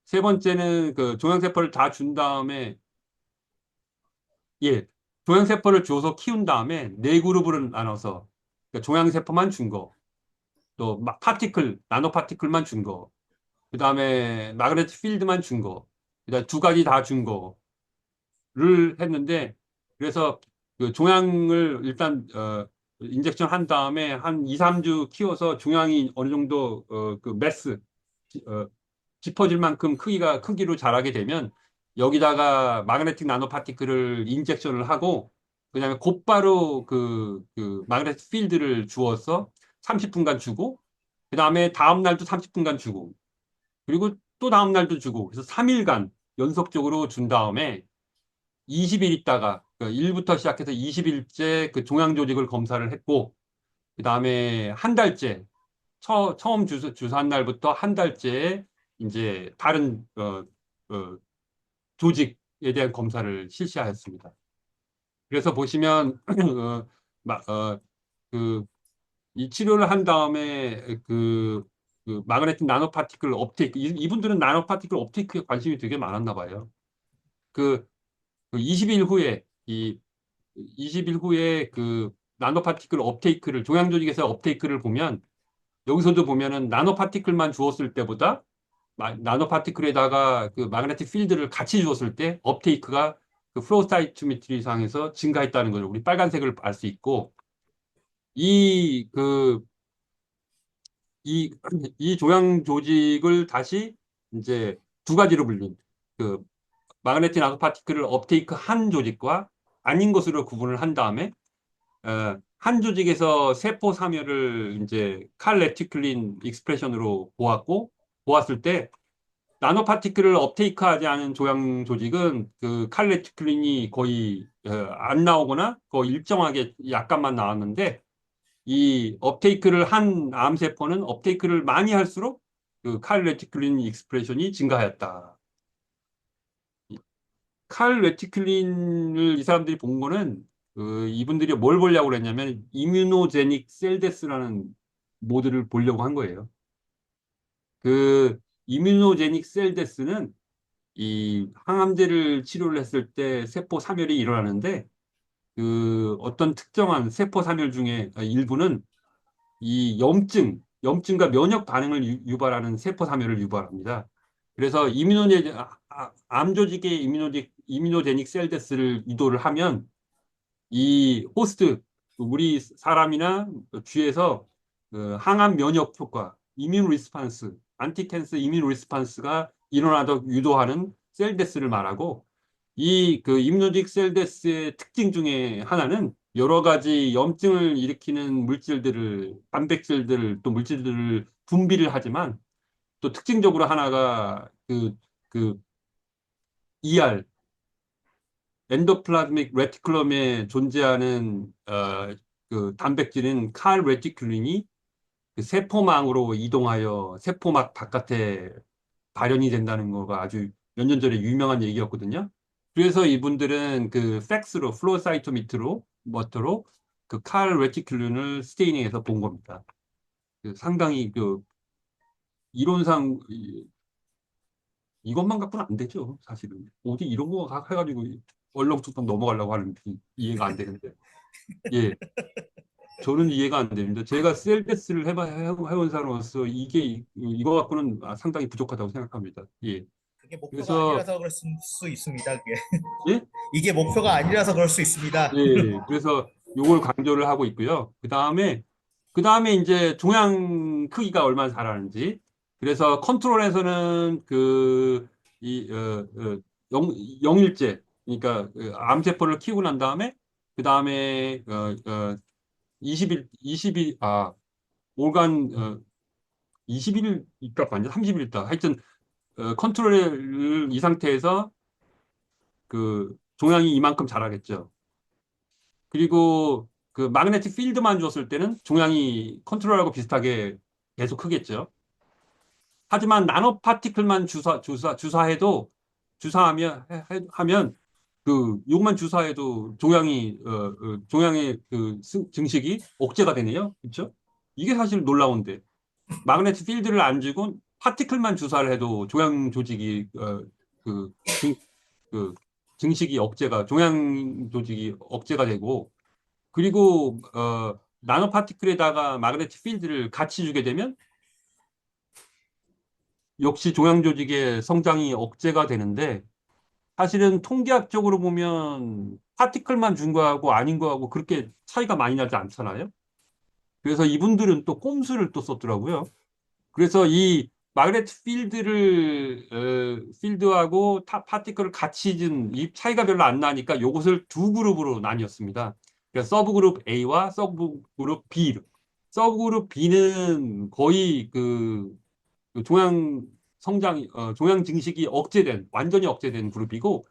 세 번째는 그 종양세포를 다 준 다음에, 예, 종양세포를 줘서 키운 다음에 네 그룹으로 나눠서, 그러니까 종양세포만 준 거, 또 나노 파티클만 준 거, 그 다음에 마그네틱 필드만 준 거, 그다음 두 가지 다 준 거를 했는데, 그래서 그 종양을 일단 인젝션 한 다음에 한 2, 3주 키워서 종양이 어느 정도 그 매스 짚어질 만큼 크기로 자라게 되면 여기다가 마그네틱 나노 파티클을 인젝션을 하고, 그다음에 곧바로 그 마그네틱 필드를 주어서 30분간 주고, 그다음에 다음 날도 30분간 주고, 그리고 또 다음 날도 주고, 그래서 3일간 연속적으로 준 다음에 20일 있다가 1부터 시작해서 20일째 그 종양 조직을 검사를 했고, 그다음에 한 달째 처음 주사한 날부터 한 달째 이제 다른 조직에 대한 검사를 실시하였습니다. 그래서 보시면 이 치료를 한 다음에 그 마그네틱 나노 파티클 업테이크, 이분들은 나노 파티클 업테이크에 관심이 되게 많았나 봐요. 그 20일 후에 20일 후에 그 나노 파티클 업테이크를 종양 조직에서 업테이크를 보면, 여기서도 보면은 나노 파티클만 주었을 때보다 나노 파티클에다가 그 마그네틱 필드를 같이 주었을 때 업테이크가 그 플로우 사이토메트리 상에서 증가했다는 걸 우리 빨간색을 알 수 있고, 이 이 종양 조직을 다시 이제 두 가지로 불린 그 마그네틱 나노 파티클을 업테이크 한 조직과 아닌 것으로 구분을 한 다음에, 한 조직에서 세포 사멸을 이제 칼 레티클린 익스프레션으로 보았을 때, 나노 파티클을 업테이크하지 않은 종양 조직은 그 칼 레티클린이 거의 안 나오거나 거의 일정하게 약간만 나왔는데, 이 업테이크를 한 암세포는 업테이크를 많이 할수록 그 칼 레티클린 익스프레션이 증가하였다. 칼 레티클린을 이 사람들이 본 거는 이분들이 뭘 보려고 그랬냐면 이뮤노제닉 셀데스라는 모드를 보려고 한 거예요. 그 이뮤노제닉 셀데스는 이 항암제를 치료를 했을 때 세포 사멸이 일어나는데, 그 어떤 특정한 세포 사멸 중에 일부는 이 염증과 면역 반응을 유발하는 세포 사멸을 유발합니다. 그래서 암 조직의 이뮤노제닉 셀데스를 유도를 하면 이 호스트, 우리 사람이나 쥐에서 그 항암 면역 효과, 이뮤 리스판스, 안티캔서 이뮤 리스판스가 일어나도록 유도하는 셀데스를 말하고, 이 그 이뮤노직 셀데스의 특징 중에 하나는 여러 가지 염증을 일으키는 물질들을, 단백질들 또 물질들을 분비를 하지만, 또 특징적으로 하나가 그 ER, 엔도플라즈믹 레티큘럼에 존재하는 그 단백질인 칼 레티큘린이 그 세포망으로 이동하여 세포막 바깥에 발현이 된다는 거가 아주 몇 년 전에 유명한 얘기였거든요. 그래서 이분들은 그 팩스로 플로사이토미터로 그 칼 레티큘린을 스테이닝해서 본 겁니다. 상당히 그 이론상 이것만 갖고는 안 되죠, 사실은. 어디 이런 거 해가지고 얼렁뚱땅 넘어가려고 하는 이해가 안 되는데. 예. 저는 이해가 안 됩니다. 제가 셀데스를 해본 사람으로서 이거 갖고는 상당히 부족하다고 생각합니다. 예. 그게 목표가 그래서, 아니라서 그럴 수 있습니다. 그게. 예? 이게 목표가 아니라서 그럴 수 있습니다. 예. 그래서 요걸 강조를 하고 있고요. 그 다음에 이제 종양 크기가 얼마나 자라는지. 그래서 컨트롤에서는 영일제, 그러니까 암세포를 키우고 난 다음에, 그 다음에, 20일, 올간, 20일 있다, 아니 30일 있다. 하여튼, 컨트롤을 이 상태에서 종양이 이만큼 자라겠죠. 그리고 그 마그네틱 필드만 줬을 때는 종양이 컨트롤하고 비슷하게 계속 크겠죠. 하지만 나노 파티클만 하면 요것만 주사해도 종양의 증식이 억제가 되네요. 그렇죠? 이게 사실 놀라운데 마그네틱 필드를 안 주고 파티클만 주사를 해도 종양 조직이 증식이 종양 조직이 억제가 되고 그리고 나노 파티클에다가 마그네틱 필드를 같이 주게 되면 역시 종양 조직의 성장이 억제가 되는데 사실은 통계학적으로 보면 파티클만 준 거하고 아닌 거하고 그렇게 차이가 많이 나지 않잖아요. 그래서 이분들은 또 꼼수를 또 썼더라고요. 그래서 이 마그네틱 필드하고 파티클을 같이 준 이 차이가 별로 안 나니까 요것을 두 그룹으로 나뉘었습니다. 그러니까 서브그룹 A와 서브그룹 B. 서브그룹 B는 거의 종양 증식이 완전히 억제된 그룹이고,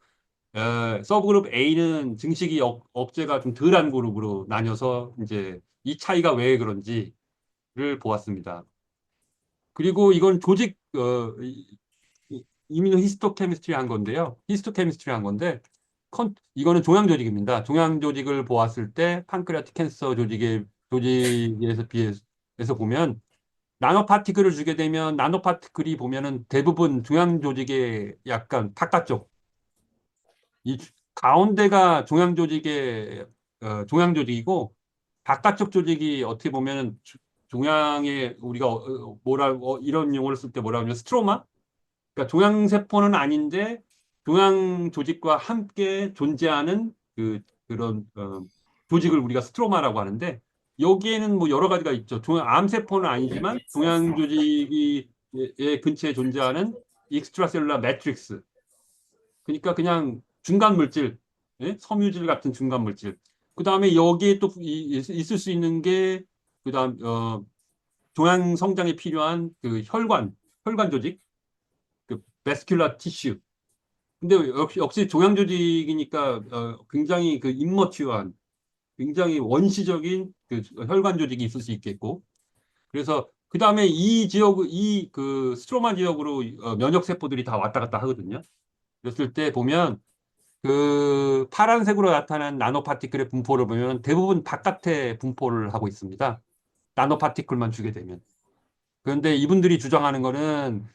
서브그룹 A는 증식이 억제가 좀 덜한 그룹으로 나뉘어서 이제 이 차이가 왜 그런지를 보았습니다. 그리고 이건 이미노 히스토케미스트리 한 건데요. 이거는 종양 조직입니다. 종양 조직을 보았을 때 판크레아틱 캔서 조직에서 비해서 보면 나노 파티클을 주게 되면 나노 파티클이 보면은 대부분 종양 조직의 약간 바깥쪽 가운데가 종양 조직이고 바깥쪽 조직이 어떻게 보면은 종양에 우리가 이런 용어를 쓸 때 뭐라 하냐면 스트로마? 그러니까 종양 세포는 아닌데 종양 조직과 함께 존재하는 그런 조직을 우리가 스트로마라고 하는데 여기에는 뭐 여러 가지가 있죠. 암 세포는 아니지만 종양 조직이 근처에 존재하는 익스트라셀룰라 매트릭스. 그러니까 그냥 중간 물질, 예? 섬유질 같은 중간 물질. 그다음에 여기에 또 있을 수 있는 게 그다음 종양 성장에 필요한 혈관 조직, 베스큘라 티슈. 근데 역시 종양 조직이니까 굉장히 임머튜어한, 굉장히 원시적인 혈관 조직이 있을 수 있겠고. 그래서 그다음에 스트로마 지역으로 면역 세포들이 다 왔다 갔다 하거든요. 그랬을 때 보면 파란색으로 나타난 나노파티클의 분포를 보면 대부분 바깥에 분포를 하고 있습니다. 나노파티클만 주게 되면. 그런데 이분들이 주장하는 거는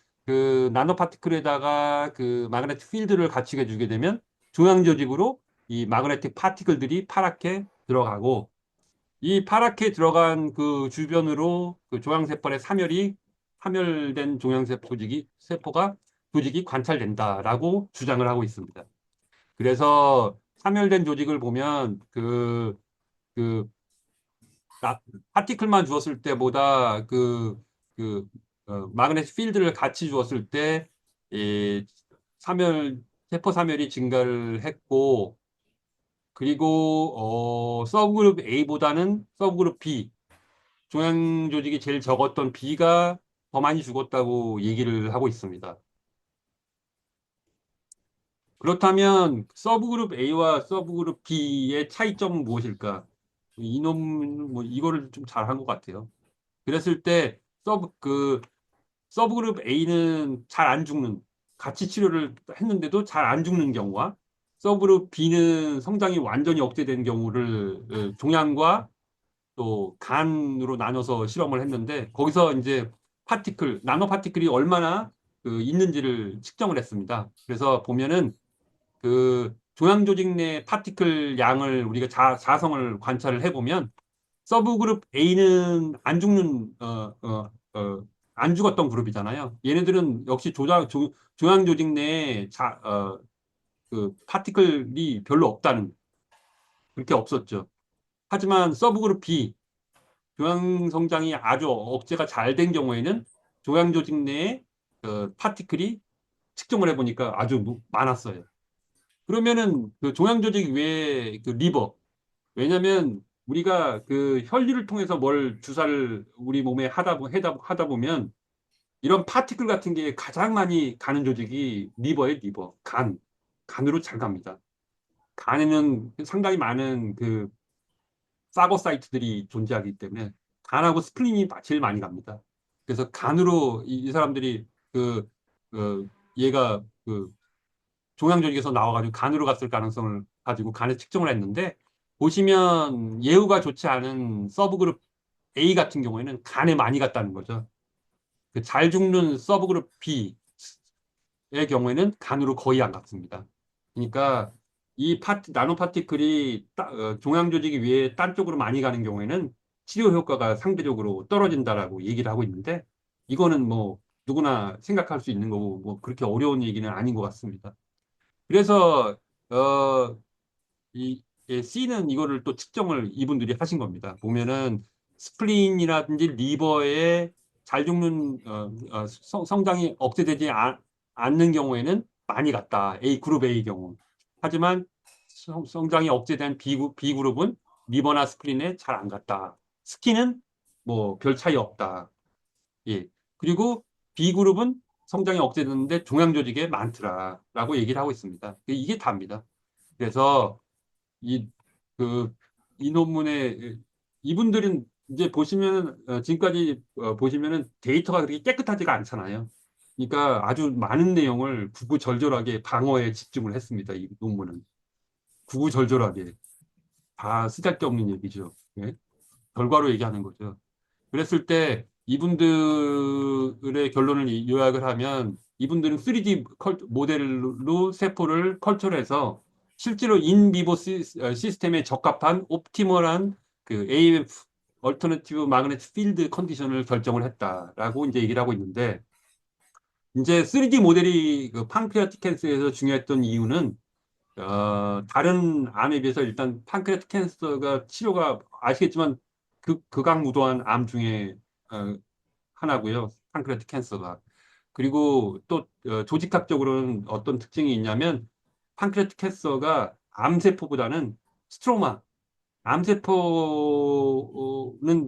나노파티클에다가 마그네틱 필드를 갖추게 주게 되면 종양 조직으로 이 마그네틱 파티클들이 파랗게 들어가고 이 파랗게 들어간 주변으로 종양세포의 사멸된 종양세포 조직이 관찰된다라고 주장을 하고 있습니다. 그래서 사멸된 조직을 보면 파티클만 주었을 때보다 마그네틱 필드를 같이 주었을 때 세포 사멸이 증가를 했고 그리고 서브그룹 A보다는 서브그룹 B 종양 조직이 제일 적었던 B가 더 많이 죽었다고 얘기를 하고 있습니다. 그렇다면 서브그룹 A와 서브그룹 B의 차이점은 무엇일까? 이거를 좀 잘한 것 같아요. 그랬을 때 서브그룹 A는 잘 안 죽는, 같이 치료를 했는데도 잘 안 죽는 경우와 서브그룹 B는 성장이 완전히 억제된 경우를 종양과 또 간으로 나눠서 실험을 했는데 거기서 이제 나노 파티클이 얼마나 있는지를 측정을 했습니다. 그래서 보면은 종양 조직 내 파티클 양을 우리가 자성을 관찰을 해보면 서브그룹 A는 안 죽었던 그룹이잖아요. 얘네들은 역시 종양 조직 내에 그 파티클이 별로 없다는, 그렇게 없었죠. 하지만 서브그룹 B, 종양 성장이 아주 억제가 잘 된 경우에는 종양 조직 내에 파티클이 측정을 해보니까 아주 많았어요. 그러면은 그 종양 조직 외에 그 리버, 왜냐면 우리가 그 혈류를 통해서 뭘 주사를 우리 몸에 하다 보면 이런 파티클 같은 게 가장 많이 가는 조직이 리버예요, 리버. 간으로 잘 갑니다. 간에는 상당히 많은 그 파고사이트들이 존재하기 때문에 간하고 스플린이 제일 많이 갑니다. 그래서 간으로 이 사람들이 얘가 그 종양 조직에서 나와가지고 간으로 갔을 가능성을 가지고 간에 측정을 했는데, 보시면 예후가 좋지 않은 서브그룹 A 같은 경우에는 간에 많이 갔다는 거죠. 그 잘 죽는 서브그룹 B의 경우에는 간으로 거의 안 갔습니다. 그러니까 이 나노 파티클이 종양 조직이 위에 딴 쪽으로 많이 가는 경우에는 치료 효과가 상대적으로 떨어진다라고 얘기를 하고 있는데, 이거는 뭐 누구나 생각할 수 있는 거고 뭐 그렇게 어려운 얘기는 아닌 것 같습니다. 그래서 C는 이거를 또 측정을 이분들이 하신 겁니다. 보면은 스플린이라든지 리버에 잘 죽는 성장이 억제되지 않는 경우에는 많이 갔다. 그룹 A 경우. 하지만 성장이 억제된 B그룹은 리버나 스플린에 잘 안 갔다. 스키는 뭐 별 차이 없다. 예. 그리고 B그룹은 성장이 억제됐는데 종양 조직에 많더라라고 얘기를 하고 있습니다. 이게 답니다. 그래서 이, 이 논문에 이분들은 이제 보시면 지금까지 보시면은 데이터가 그렇게 깨끗하지가 않잖아요. 그러니까 아주 많은 내용을 구구절절하게 방어에 집중을 했습니다. 이 논문은 구구절절하게 다 쓰잘데없는 얘기죠. 예? 결과로 얘기하는 거죠. 그랬을 때 이분들의 결론을 요약을 하면, 이분들은 3D 모델로 세포를 컬처해서 실제로 인비보 시스템에 적합한 옵티멀한 그 AMF 얼터너티브 마그네틱 필드 컨디션을 결정을 했다라고 이제 얘기를 하고 있는데, 이제 3D 모델이 그 판크리아틱 캔서에서 중요했던 이유는 다른 암에 비해서 일단 판크리아틱 캔서가 치료가 아시겠지만 극악무도한 암 중에 하나고요. 판크리아틱 캔서가. 그리고 또 조직학적으로는 어떤 특징이 있냐면, 판크리아틱 캔서가 암세포보다는 스트로마, 암세포는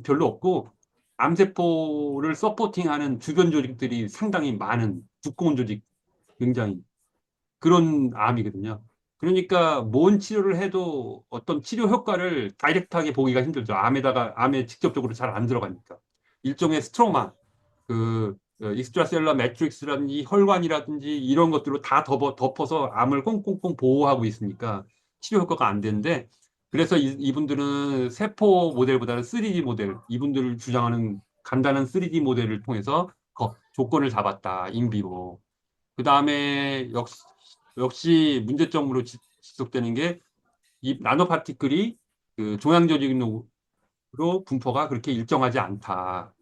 별로 없고 암세포를 서포팅하는 주변 조직들이 상당히 많은 두꺼운 조직, 굉장히 그런 암이거든요. 그러니까 뭔 치료를 해도 어떤 치료 효과를 다이렉트하게 보기가 힘들죠. 암에 직접적으로 잘 안 들어가니까. 일종의 스트로마, 익스트라셀러 매트릭스라든지 혈관이라든지 이런 것들로 다 덮어서 암을 꽁꽁꽁 보호하고 있으니까 치료 효과가 안 되는데, 그래서 이분들은 세포 모델보다는 3D 모델, 이분들을 주장하는 간단한 3D 모델을 통해서 조건을 잡았다, 인비로. 그 다음에 역시 문제점으로 지속되는 게, 이 나노파티클이 그 종양 조직으로 분포가 그렇게 일정하지 않다.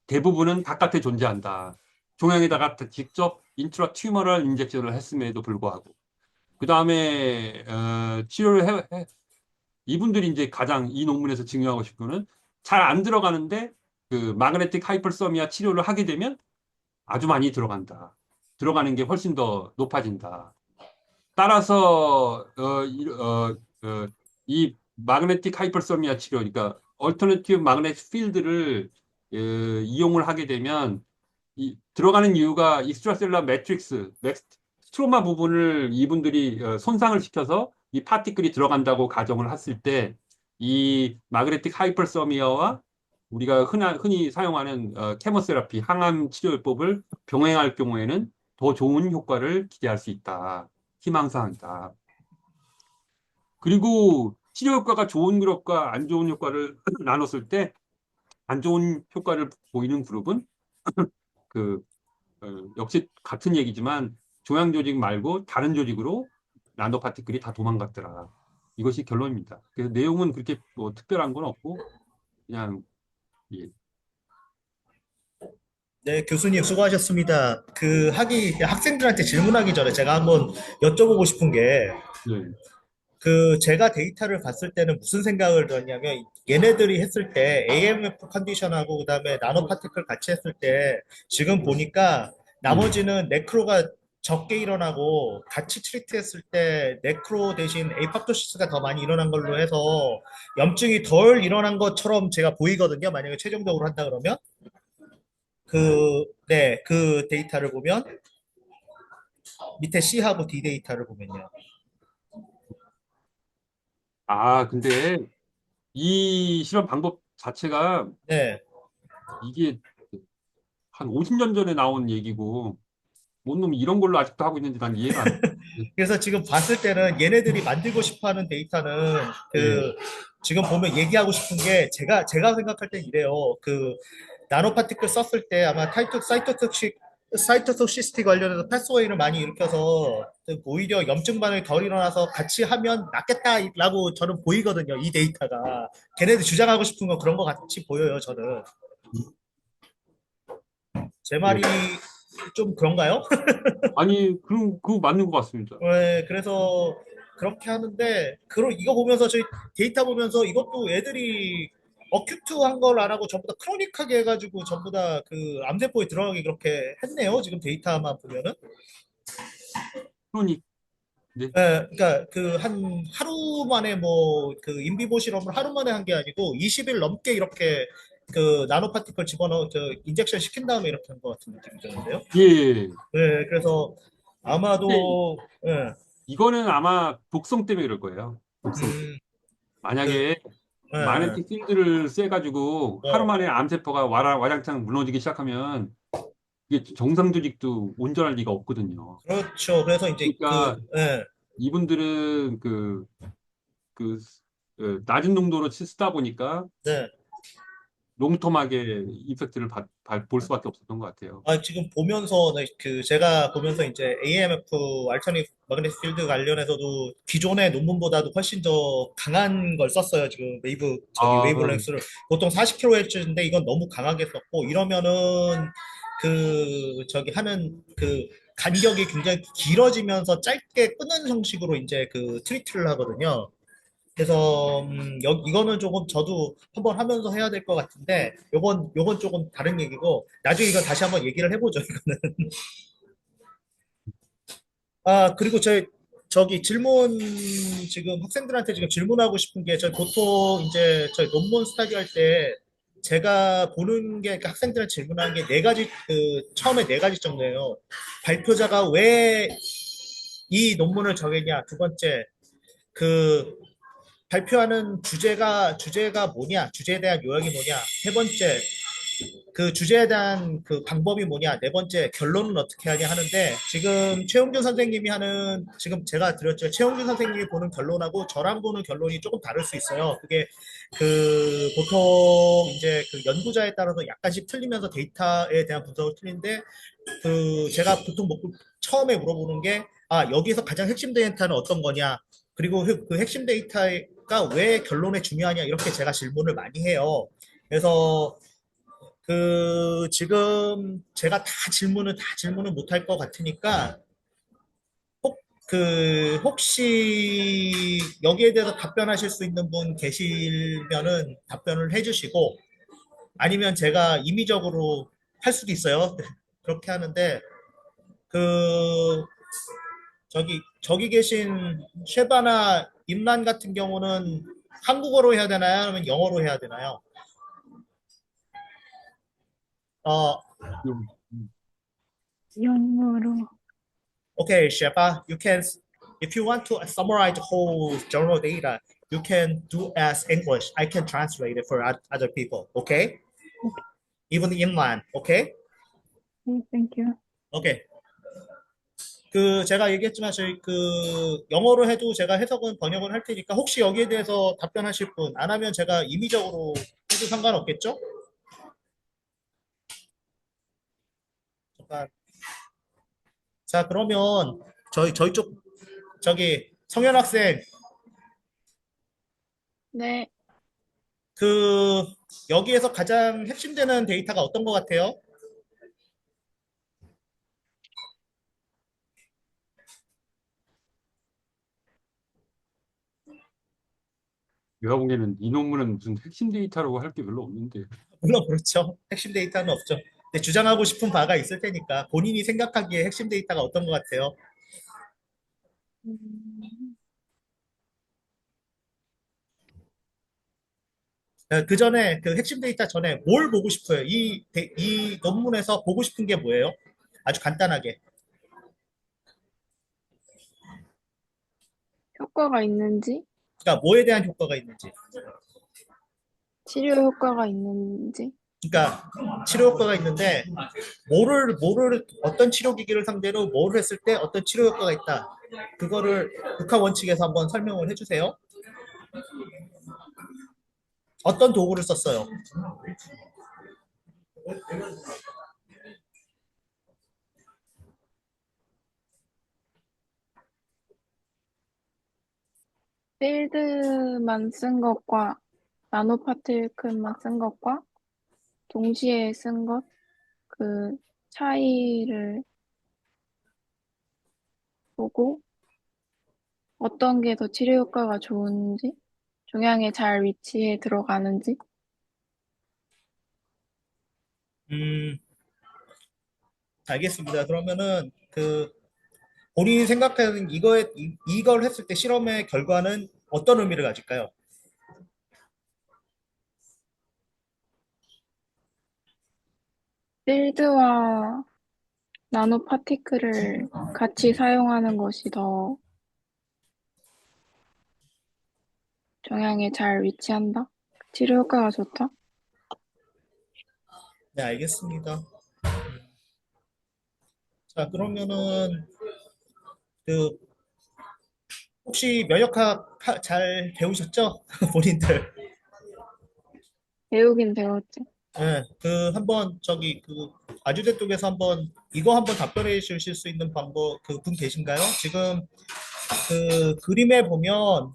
대부분은 바깥에 존재한다. 종양에다가 직접 인트라 튜머럴 인젝션을 했음에도 불구하고. 그 다음에 치료를 이분들이 이제 가장 이 논문에서 증명하고 싶은 거는, 잘 안 들어가는데 그 마그네틱 하이퍼서미아 치료를 하게 되면 아주 많이 들어간다. 들어가는 게 훨씬 더 높아진다. 따라서 이 마그네틱 하이퍼서미아 치료, 그러니까 얼터너티브 마그네틱 필드를 이용을 하게 되면 들어가는 이유가 익스트라셀러 매트릭스, 스트로마 부분을 이분들이 손상을 시켜서 이 파티클이 들어간다고 가정을 했을 때, 이 마그네틱 하이퍼서미아와 우리가 흔히 사용하는 케모세라피, 항암 치료법을 병행할 경우에는 더 좋은 효과를 기대할 수 있다. 희망사항이다. 그리고 치료 효과가 좋은 그룹과 안 좋은 효과를 나눴을 때, 안 좋은 효과를 보이는 그룹은 역시 같은 얘기지만 종양 조직 말고 다른 조직으로 나노 파티클이 다 도망갔더라. 이것이 결론입니다. 그래서 내용은 그렇게 뭐 특별한 건 없고 그냥 예, 네, 교수님 수고하셨습니다. 학생들한테 질문하기 전에 제가 한번 여쭤보고 싶은 게, 네, 제가 데이터를 봤을 때는 무슨 생각을 들었냐면, 얘네들이 했을 때 AMF 컨디션하고 그다음에 나노 파티클 같이 했을 때, 지금 보니까 예. 나머지는 네크로가 적게 일어나고 같이 트리트했을 때 네크로 대신 에이팝토시스가 더 많이 일어난 걸로 해서 염증이 덜 일어난 것처럼 제가 보이거든요. 만약에 최종적으로 한다 그러면. 네, 그 데이터를 보면 밑에 C하고 D 데이터를 보면요. 아, 근데 이 실험 방법 자체가 네. 이게 한 50년 전에 나온 얘기고 뭔 놈이 이런 걸로 아직도 하고 있는지 난 이해가 안 돼. 그래서 지금 봤을 때는 얘네들이 만들고 싶어 하는 데이터는 예. 지금 보면 얘기하고 싶은 게 제가 생각할 땐 이래요. 나노 파티클 썼을 때 아마 사이토톡시스티 관련해서 패스웨이를 많이 일으켜서 오히려 염증 반응이 덜 일어나서 같이 하면 낫겠다라고 저는 보이거든요. 이 데이터가. 걔네들 주장하고 싶은 건 그런 것 같이 보여요. 저는. 제 예. 말이 좀 그런가요? 아니, 그거 맞는 것 같습니다. 네, 그래서 그렇게 하는데, 이거 보면서 저희 데이터 보면서 이것도 애들이 어큐트한 걸 안 하고 전부 다 크로닉하게 해가지고 전부 다 암세포에 들어가게 그렇게 했네요. 지금 데이터만 보면은. 그러니, 네. 네, 그러니까 한 하루 만에 인비보 실험을 하루 만에 한 게 아니고 20일 넘게 이렇게 나노 파티클 집어넣어 인젝션 시킨 다음에 이렇게 한 것 같은 느낌이 드는데요. 예. 네, 그래서 근데 아마도 예, 이거는 아마 독성 때문에 그럴 거예요. 독성. 음, 그, 만약에 예, 예, 마그네틱 필드를 쐬가지고 하루 네. 만에 암세포가 와장창 무너지기 시작하면 이게 정상 조직도 온전할 리가 없거든요. 그렇죠. 그래서 이제 그러니까 예, 이분들은 그, 낮은 농도로 쓰다 보니까 네. 롱텀하게 이펙트를 볼 수밖에 없었던 것 같아요. 지금 보면서, 네, 제가 보면서 이제 AMF, 알터니티 마그네틱 필드 관련해서도 기존의 논문보다도 훨씬 더 강한 걸 썼어요. 지금 아, 웨이브랭스를. 보통 40kHz인데 이건 너무 강하게 썼고, 이러면은 하는 간격이 굉장히 길어지면서 짧게 끊는 형식으로 이제 트리트를 하거든요. 그래서 이거는 조금 저도 한번 하면서 해야 될 것 같은데 요건 조금 다른 얘기고 나중에 이거 다시 한번 얘기를 해보죠. 이거는. 그리고 저기 지금 학생들한테 지금 질문하고 싶은 게 보통 이제 저희 논문 스터디 할 때 제가 보는 게 학생들한테 질문하는 게 네 가지 처음에 네 가지 정도예요. 발표자가 왜 이 논문을 정했냐. 두 번째 그 발표하는 주제가 뭐냐, 주제에 대한 요약이 뭐냐, 세 번째, 주제에 대한 방법이 뭐냐, 네 번째, 결론은 어떻게 하냐 하는데, 지금 제가 드렸죠. 최용준 선생님이 보는 결론하고 저랑 보는 결론이 조금 다를 수 있어요. 그게, 보통 이제 연구자에 따라서 약간씩 틀리면서 데이터에 대한 분석을 틀린데, 제가 보통 처음에 물어보는 게, 여기서 가장 핵심 데이터는 어떤 거냐, 그리고 핵심 데이터가 왜 결론에 중요하냐, 이렇게 제가 질문을 많이 해요. 그래서 지금 제가 다 질문을 못할 것 같으니까 혹시 여기에 대해서 답변하실 수 있는 분 계시면은 답변을 해주시고 아니면 제가 임의적으로 할 수도 있어요. 그렇게 하는데 그 저기 계신 쉐바나 임란 같은 경우는 한국어로 해야 되나요? 아니면 영어로 해야 되나요? 어, 음, 영어로. okay, Sheba, if you want to summarize the whole journal data, you can do as English. I can translate it for other people. Okay? Even inland. Okay? Okay, thank you. Okay. 제가 얘기했지만 영어로 해도 제가 해석은 번역은 할 테니까 혹시 여기에 대해서 답변하실 분, 안 하면 제가 임의적으로 해도 상관없겠죠? 잠깐. 자, 그러면 저희 쪽 저기 성현 학생, 네. 그 여기에서 가장 핵심되는 데이터가 어떤 것 같아요? 내가 보기에는 이 논문은 무슨 핵심 데이터라고 할 게 별로 없는데. 물론 그렇죠. 핵심 데이터는 없죠. 근데 주장하고 싶은 바가 있을 테니까 본인이 생각하기에 핵심 데이터가 어떤 것 같아요? 음, 그 전에 그 핵심 데이터 전에 뭘 보고 싶어요? 이 논문에서 보고 싶은 게 뭐예요? 아주 간단하게. 효과가 있는지, 그러니까 뭐에 대한 효과가 있는지. 치료 효과가 있는지, 그러니까 치료 효과가 있는데 뭐를 어떤 치료 기기를 상대로 뭐를 했을 때 어떤 치료 효과가 있다. 그거를 극화 원칙에서 한번 설명을 해주세요. 어떤 도구를 썼어요? 필드만 쓴 것과 나노파티클만 쓴 것과 동시에 쓴 것, 그 차이를 보고 어떤 게 더 치료 효과가 좋은지, 종양에 잘 위치해 들어가는지, 음, 알겠습니다. 그러면은 그 본인이 생각하는 이걸 했을 때 실험의 결과는 어떤 의미를 가질까요? 필드와 나노파티클을 같이 사용하는 것이 더 종양에 잘 위치한다? 치료 효과가 좋다? 네, 알겠습니다. 자, 그러면은 그 혹시 면역학 잘 배우셨죠? 본인들. 배우긴 배웠지. 네, 그 한번 저기 그 아주대 쪽에서 한번 이거 한번 답변해 주실 수 있는 방법 그 분 계신가요? 지금 그 그림에 보시면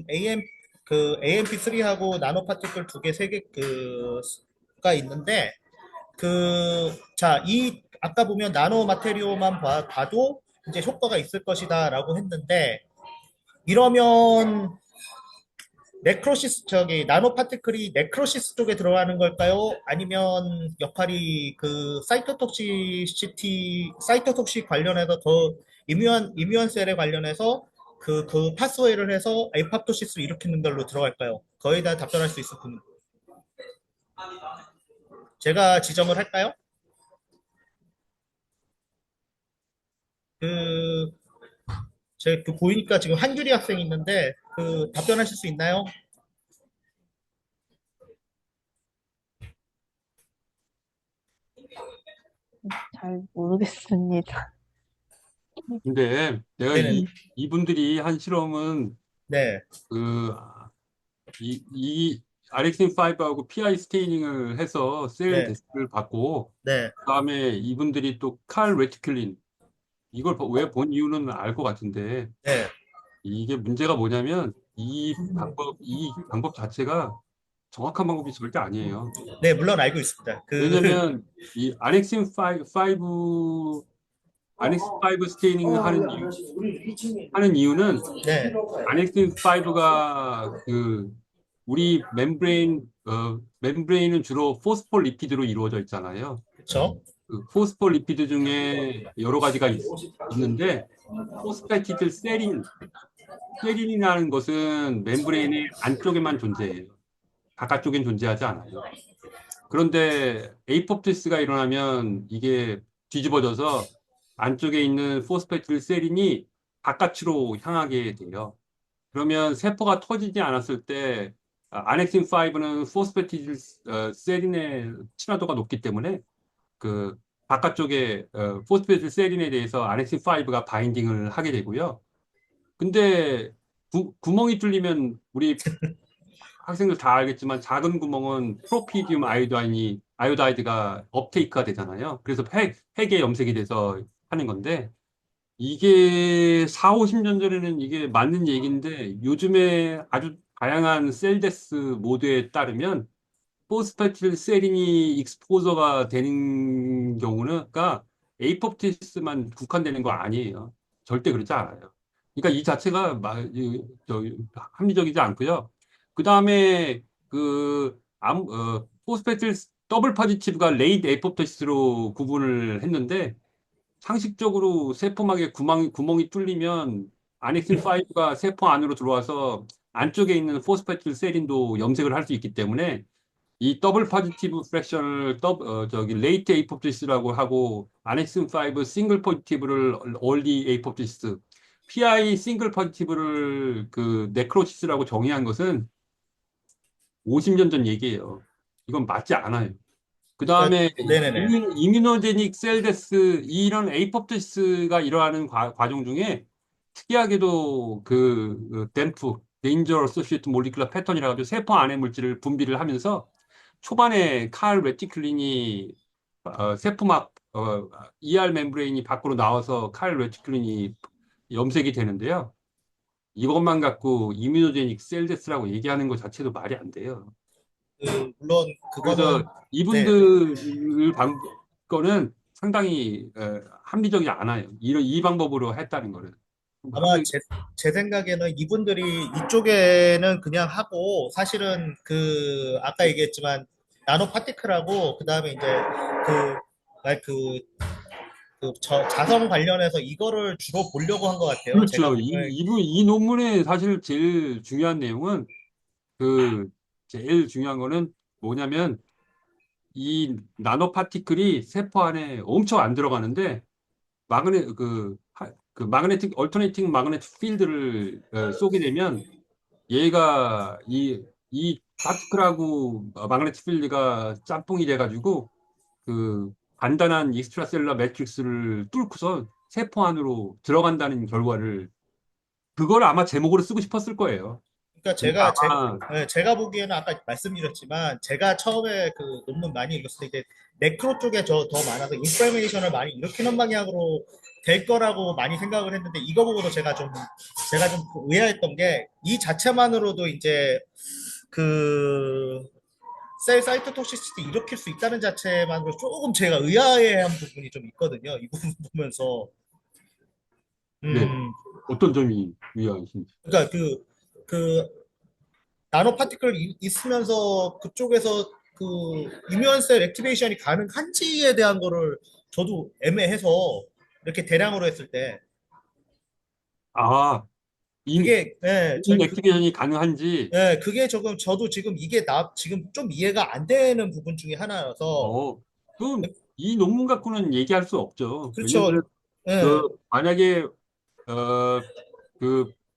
AMP3하고 나노 파티클 두 개, 세 개 그가 있는데 이 아까 보면 나노 마테리오만 봐도 이제 효과가 있을 것이다라고 했는데 이러면 네크로시스 저기 나노 파티클이 네크로시스 쪽에 들어가는 걸까요? 아니면 역할이 그 사이토톡식 관련해서 더 이뮤한 셀에 관련해서 그 파스웨이를 해서 에이팝토시스를 일으키는 걸로 들어갈까요? 거의 다 답변할 수 있을 분. 제가 지정을 할까요? 그, 그 보이니까 지금 한규리 학생이 있는데 그 답변하실 수 있나요? 잘 모르겠습니다. 근데 내가 네네. 이분들이 한 실험은 네, 그, 이 RX인5하고 PI 스테이닝을 해서 셀 네, 데스를 받고, 네, 그다음에 이분들이 또 칼 레티큘린, 이걸 왜 본 이유는 알 것 같은데, 네, 이게 문제가 뭐냐면, 이 방법 자체가 정확한 방법이 절대 아니에요. 네, 물론 알고 있습니다. 왜냐면, 이 RX인5 스테이닝을 하는 이유는, 네, 아넥틴5가 우리 멤브레인은 주로 포스폴리피드로 이루어져 있잖아요. 그렇죠. 그 포스폴리피드 중에 여러 가지가 있는데 포스페티딜 세린이라는 것은 멤브레인의 안쪽에만 존재해요. 바깥쪽엔 존재하지 않아요. 그런데 에이포프토시스가 일어나면 이게 뒤집어져서 안쪽에 있는 포스페티딜 세린이 바깥으로 향하게 돼요. 그러면 세포가 터지지 않았을 때 아넥신 5는 포스페티딜 세린의 친화도가 높기 때문에 그 바깥쪽에 포스페티딜 세린에 대해서 아넥신 5가 바인딩을 하게 되고요. 근데 구멍이 뚫리면 우리 학생들 다 알겠지만 작은 구멍은 프로피디움 아이오다이드가 업테이크가 되잖아요. 그래서 핵에 염색이 돼서 하는 건데 이게 4, 50년 전에는 이게 맞는 얘기인데 요즘에 아주 다양한 셀데스 모드에 따르면 포스파틸 세린이 익스포저가 되는 경우가 에이포프티스만 국한되는 거 아니에요. 절대 그렇지 않아요. 그러니까 이 자체가 합리적이지 않고요. 그 다음에 포스파틸 더블 포지티브가 레이드 에이포프티스로 구분을 했는데 상식적으로 세포막에 구멍이 뚫리면 아넥신5가 세포 안으로 들어와서 안쪽에 있는 포스파틸 세린도 염색을 할 수 있기 때문에 이 더블 포지티브 프랙션을 레이트 에이포프티스라고 하고 아넥신 5 싱글 포지티브를 얼리 에이포프티스, PI 싱글 포지티브를 그 네크로시스라고 정의한 것은 50년 전 얘기예요. 이건 맞지 않아요. 그 그러니까 다음에 네네네. 이뮤노제닉 셀데스 이런 에이포프토시스가 일어나는 과정 중에 특이하게도 댐프 데인저 어소시에이트 몰리큘러 패턴이라고 해서 세포 안의 물질을 분비를 하면서 초반에 칼 레티큘린이 세포막 ER 멤브레인이 밖으로 나와서 칼 레티큘린이 염색이 되는데요. 이것만 갖고 이뮤노제닉 셀데스라고 얘기하는 것 자체도 말이 안 돼요. 물론 그래서 그거는 네. 이분들 거는 상당히 합리적이지 않아요. 이 방법으로 했다는 거는. 아마 합리, 제 생각에는 이분들이 이쪽에는 그냥 하고 사실은 그 아까 얘기했지만 나노 파티클하고 그다음에 이제 그 말 자성 관련해서 이거를 주로 보려고 한 것 같아요. 제가 그렇죠. 이 논문의 사실 제일 중요한 내용은 제일 중요한 거는 뭐냐면 이 나노 파티클이 세포 안에 엄청 안 들어가는데 마그네틱 얼터네이팅 마그네틱 필드를 쏘게 되면 얘가 이 파티클하고 마그네틱 필드가 짬뽕이 돼가지고 간단한 익스트라셀러 매트릭스를 뚫고서 세포 안으로 들어간다는 결과를 그걸 아마 제목으로 쓰고 싶었을 거예요. 그러니까 그러니까 아마 제가 보기에는 아까 말씀드렸지만 제가 처음에 그 논문 많이 읽었을 때 이제 매크로 쪽에 더 많아서 인플레메이션을 많이 일으키는 방향으로 될 거라고 많이 생각을 했는데 이거 보고도 제가 좀 의아했던 게 이 자체만으로도 이제 그 셀 사이토 톡시시티 일으킬 수 있다는 자체만으로 조금 제가 의아해한 부분이 좀 있거든요. 이 부분 보면서 네, 음 어떤 점이 위험하신지. 그러니까 그 나노 파티클 있으면서 그쪽에서 그 이뮤언셀 액티베이션이 가능한지에 대한 거를 저도 애매해서 이렇게 대량으로 했을 때 아, 그게 인 액티베이션이 가능한지 그게 조금 저도 지금 이게 지금 좀 이해가 안 되는 부분 중에 하나여서 어, 그럼 이 논문 갖고는 얘기할 수 없죠. 왜냐면 그렇죠. 예. 만약에 어,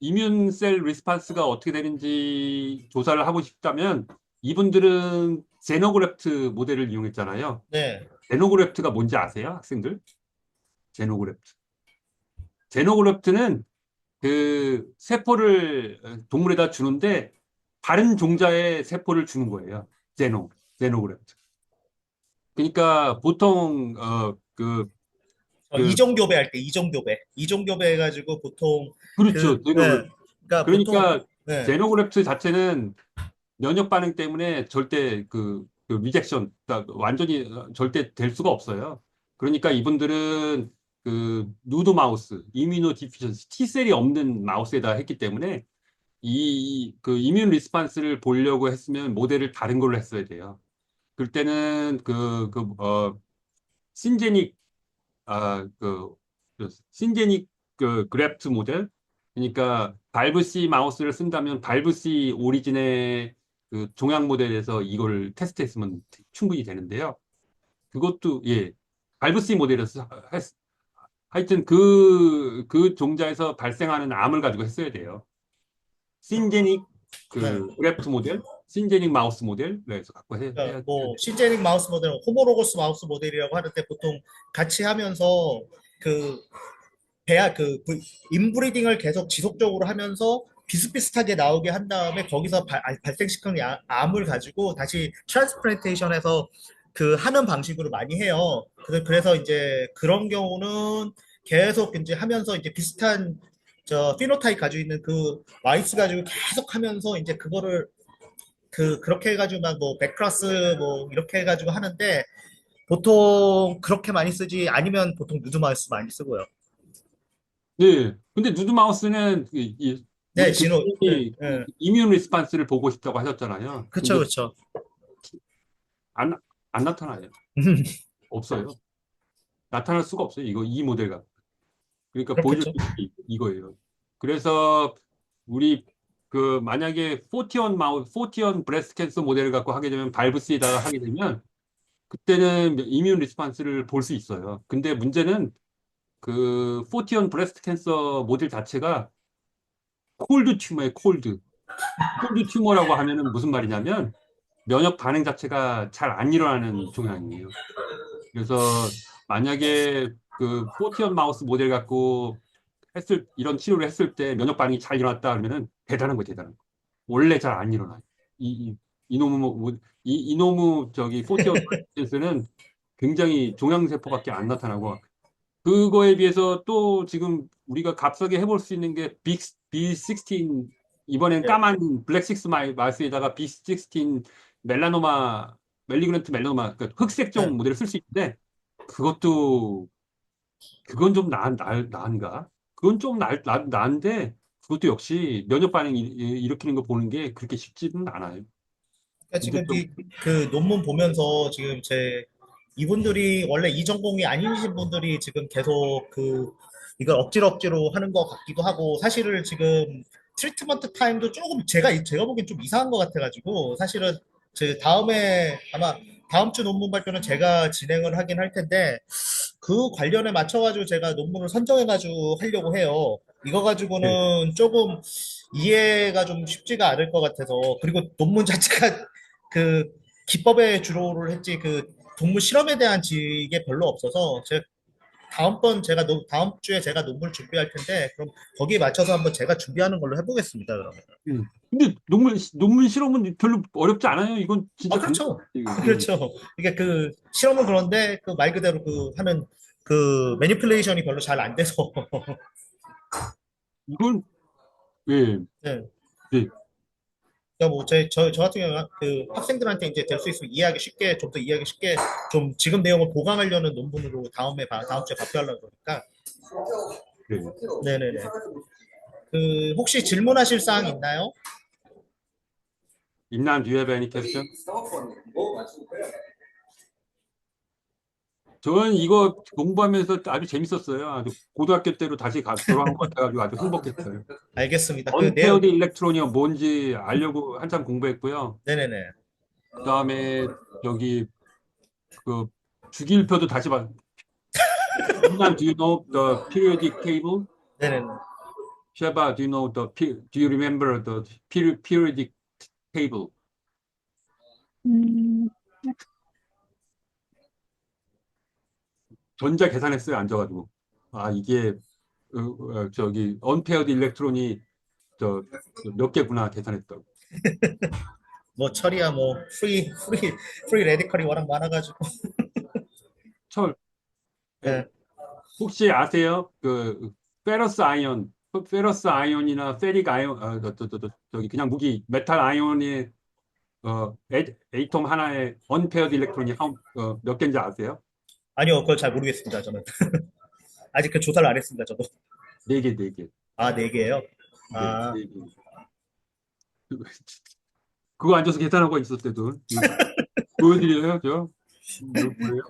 이뮨 셀 리스판스가 어떻게 되는지 조사를 하고 싶다면 이분들은 제노그래프트 모델을 이용했잖아요. 네. 제노그래프트가 뭔지 아세요, 학생들? 제노그래프트. 제노그래프트는 세포를 동물에다 주는데 다른 종자의 세포를 주는 거예요. 제노그래프트. 그러니까 보통 그 이종교배 할 때 이종교배 해가지고 보통 그렇죠. 그러니까 보통 그러니까 예. 제노그래프트 자체는 면역 반응 때문에 절대 리젝션, 그러니까 완전히 절대 될 수가 없어요. 그러니까 이분들은 누드 마우스, 이뮤노 디피션시, T셀이 없는 마우스에다 했기 때문에 이뮨 리스판스를 보려고 했으면 모델을 다른 걸로 했어야 돼요. 그럴 때는 신제닉 신제닉 그래프트 모델, 그러니까 발브C 마우스를 쓴다면 발브C 오리진의 종양 모델에서 이걸 테스트했으면 충분히 되는데요. 그것도 예 발브C 모델에서 하여튼 그 종자에서 발생하는 암을 가지고 했어야 돼요. 신제닉 네. 그래프트 모델, 신제닉 마우스 모델에서 갖고 그러니까 해야 뭐 신제닉 마우스 모델은 호모로거스 마우스 모델이라고 하는데 보통 같이 하면서 그 인브리딩을 계속 지속적으로 하면서 비슷비슷하게 나오게 한 다음에 거기서 발생시키는 암을 가지고 다시 트랜스플란테이션해서 하는 방식으로 많이 해요. 그래서 이제 그런 경우는 계속 이제 하면서 이제 비슷한 저 피노타입 가지고 있는 그 마이스 가지고 계속 하면서 이제 그거를 그렇게 해가지고 막 뭐 백크라스 뭐 이렇게 해가지고 하는데 보통 그렇게 많이 쓰지 아니면 보통 누드 마우스 많이 쓰고요. 네. 근데 누드 마우스는 네, 우리 진호. 네, 교수님이 네. 이뮨 리스판스를 보고 싶다고 하셨잖아요. 그쵸, 근데 그쵸. 안 나타나요. 없어요. 나타날 수가 없어요. 이 모델가. 그러니까 보여줄 그렇겠죠. 수 있는 게 이거예요. 그래서 우리 만약에 포티언 브레스트 캔서 모델을 갖고 하게 되면 발브스에다가 하게 되면 그때는 이뮨 리스판스를 볼 수 있어요. 근데 문제는 포티언 브레스트 캔서 모델 자체가 콜드 튜머에 콜드 튜머라고 하면은 무슨 말이냐면 면역 반응 자체가 잘 안 일어나는 종양이에요. 그래서 만약에 포티언 마우스 모델 갖고 이런 치료를 했을 때 면역 반응이 잘 일어났다 그러면은 대단한 거예요, 대단한 거. 원래 잘 안 일어나요. 이놈의 저기 포티언 브레스트는 굉장히 종양세포밖에 안 나타나고 그거에 비해서 또 지금 우리가 값싸게 해볼 수 있는 게 B16 이번엔 네. 까만 블랙 식스 마우스에다가 B16 멜리그넌트 멜라노마 흑색종 네. 모델을 쓸 수 있는데 그건 좀 나은가? 그건 좀 나은데 그것도 역시 면역 반응 일으키는 거 보는 게 그렇게 쉽지는 않아요. 그러니까 근데 지금 좀 그 논문 보면서 지금 이분들이 원래 이 전공이 아니신 분들이 지금 계속 이걸 억지로 하는 것 같기도 하고 사실은 지금 트리트먼트 타임도 조금 제가 보기엔 좀 이상한 것 같아가지고 사실은 다음에 아마 다음 주 논문 발표는 제가 진행을 하긴 할 텐데 그 관련에 맞춰가지고 제가 논문을 선정해가지고 하려고 해요. 이거 네. 가지고는 조금 이해가 좀 쉽지가 않을 것 같아서 그리고 논문 자체가 그 기법에 주로를 했지 동물 실험에 대한 지식이 별로 없어서 다음 주에 제가 논문을 준비할 텐데 그럼 거기에 맞춰서 한번 제가 준비하는 걸로 해보겠습니다. 그러면. 근데 논문 실험은 별로 어렵지 않아요. 이건 아, 진짜 그렇죠. 간단해요. 그렇죠. 이게 실험은 그런데 말 그대로 하는 매니플레이션이 별로 잘 안 돼서. 이건 예, 네. 네, 그러니까 뭐 저 같은 경우는 학생들한테 이제 될 수 있으면 좀 더 이해하기 쉽게 좀 지금 내용을 보강하려는 논문으로 다음 주에 발표하려고 그러니까. 네. 네네네. 혹시 질문하실 사항 있나요? 임남, do you have any question? 저는 이거 공부하면서 아주 재밌었어요. 아주 고등학교 때로 다시 돌아간 것 같아가지고 아주 행복했어요. 알겠습니다. 언페어드 일렉트론이 뭔지 알려고 한참 공부했고요. 네네네. 그다음에 여기 주기율표도 다시 봐. 임남, do you know the periodic table? 네네네. Sheba, do you remember the periodic table? 음, 전자 계산했어요, 앉아가지고. 아, 이게 저기 언페어드 일렉트론이 몇 개구나 계산했다고. 뭐 처리야 뭐 프리 레디컬이 워낙 많아가지고. 철 네. 혹시 아세요? 페러스 아이온이나 페릭 아이온, 저기 그냥 무기 메탈 아이온이 에이톰 하나에 언페어드 일렉트론이 몇 개인지 아세요? 아니요, 그걸 잘 모르겠습니다. 저는 아직 조사를 안 했습니다. 저도. 네 개, 네 개. 아, 네 개예요. 네, 아, 네 개. 그거 앉아서 계산하고 있을 때도 보여드려요, 저? 이거 뭐예요?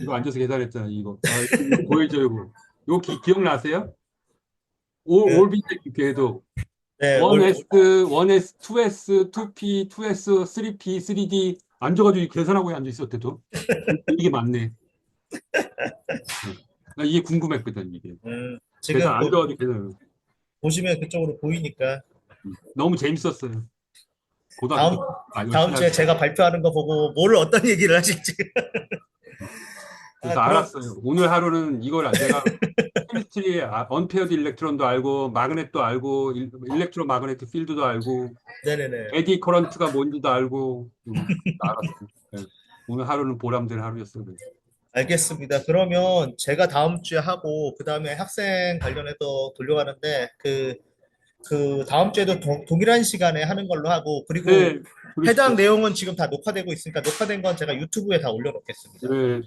이거 앉아서 계산했잖아, 이거. 이거 보여줘요, 이거. 이거 기억나세요? 그, 올비텍 걔도 네, 1S, 1S, 2S, 2P, 2S, 3P, 3D 앉아가지고 계산하고 앉아 있었대도. 이게 맞네. 나 이게 궁금했거든, 이게. 계산 지금 앉아가지고 계산. 보시면 그쪽으로 보이니까 너무 재밌었어요. 다음 고등학교 다음 열심히 주에 하고. 제가 발표하는 거 보고 어떤 얘기를 하실지. 그래서 그럼 알았어요. 오늘 하루는 이걸 내가 케미스트리 언페어드 일렉트론도 알고 마그넷도 알고 일렉트로 마그네틱 필드도 알고 네네네. 에디 커런트가 뭔지도 알고 알았어요. 네. 오늘 하루는 보람된 하루였어요. 알겠습니다. 그러면 제가 다음 주에 하고 그 다음에 학생 관련해서 돌려가는데 그 다음 주에도 동일한 시간에 하는 걸로 하고 그리고 네, 해당 그러시죠. 내용은 지금 다 녹화되고 있으니까 녹화된 건 제가 유튜브에 다 올려놓겠습니다. 네,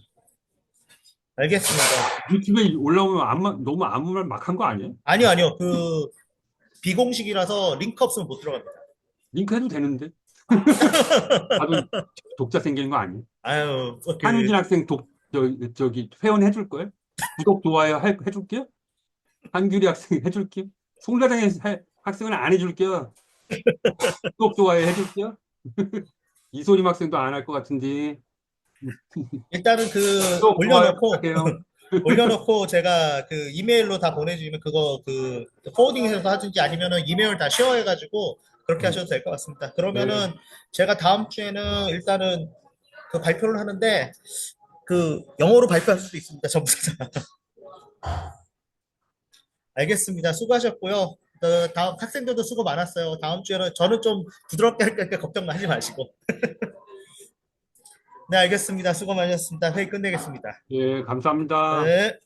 알겠습니다. 유튜브에 올라오면 너무 아무 말 막 한 거 아니에요? 아니요. 그 비공식이라서 링크 없으면 못 들어갑니다. 링크 해도 되는데. 나도 독자 생기는 거 아니에요? 아유, 한유진 학생 저기 회원 해줄 거예요? 구독, 좋아요 해줄게요? 한규리 학생 해줄게요? 송가장 학생은 안 해줄게요. 구독, 좋아요 해줄게요? 이소림 학생도 안 할 것 같은데. 일단은 구독, 좋아요 부탁해요. 올려놓고 제가 그 이메일로 다 보내주면 그거 그 포워딩해서 하든지 아니면은 이메일 다 쉐어해가지고 그렇게 하셔도 될 것 같습니다. 그러면은 제가 다음 주에는 일단은 그 발표를 하는데 그 영어로 발표할 수도 있습니다. 전부 다. 알겠습니다. 수고하셨고요. 다음 학생들도 수고 많았어요. 다음 주에는 저는 좀 부드럽게 할 거니까 걱정 하지 마시고. 네, 알겠습니다. 수고 많으셨습니다. 회의 끝내겠습니다. 예, 감사합니다. 네.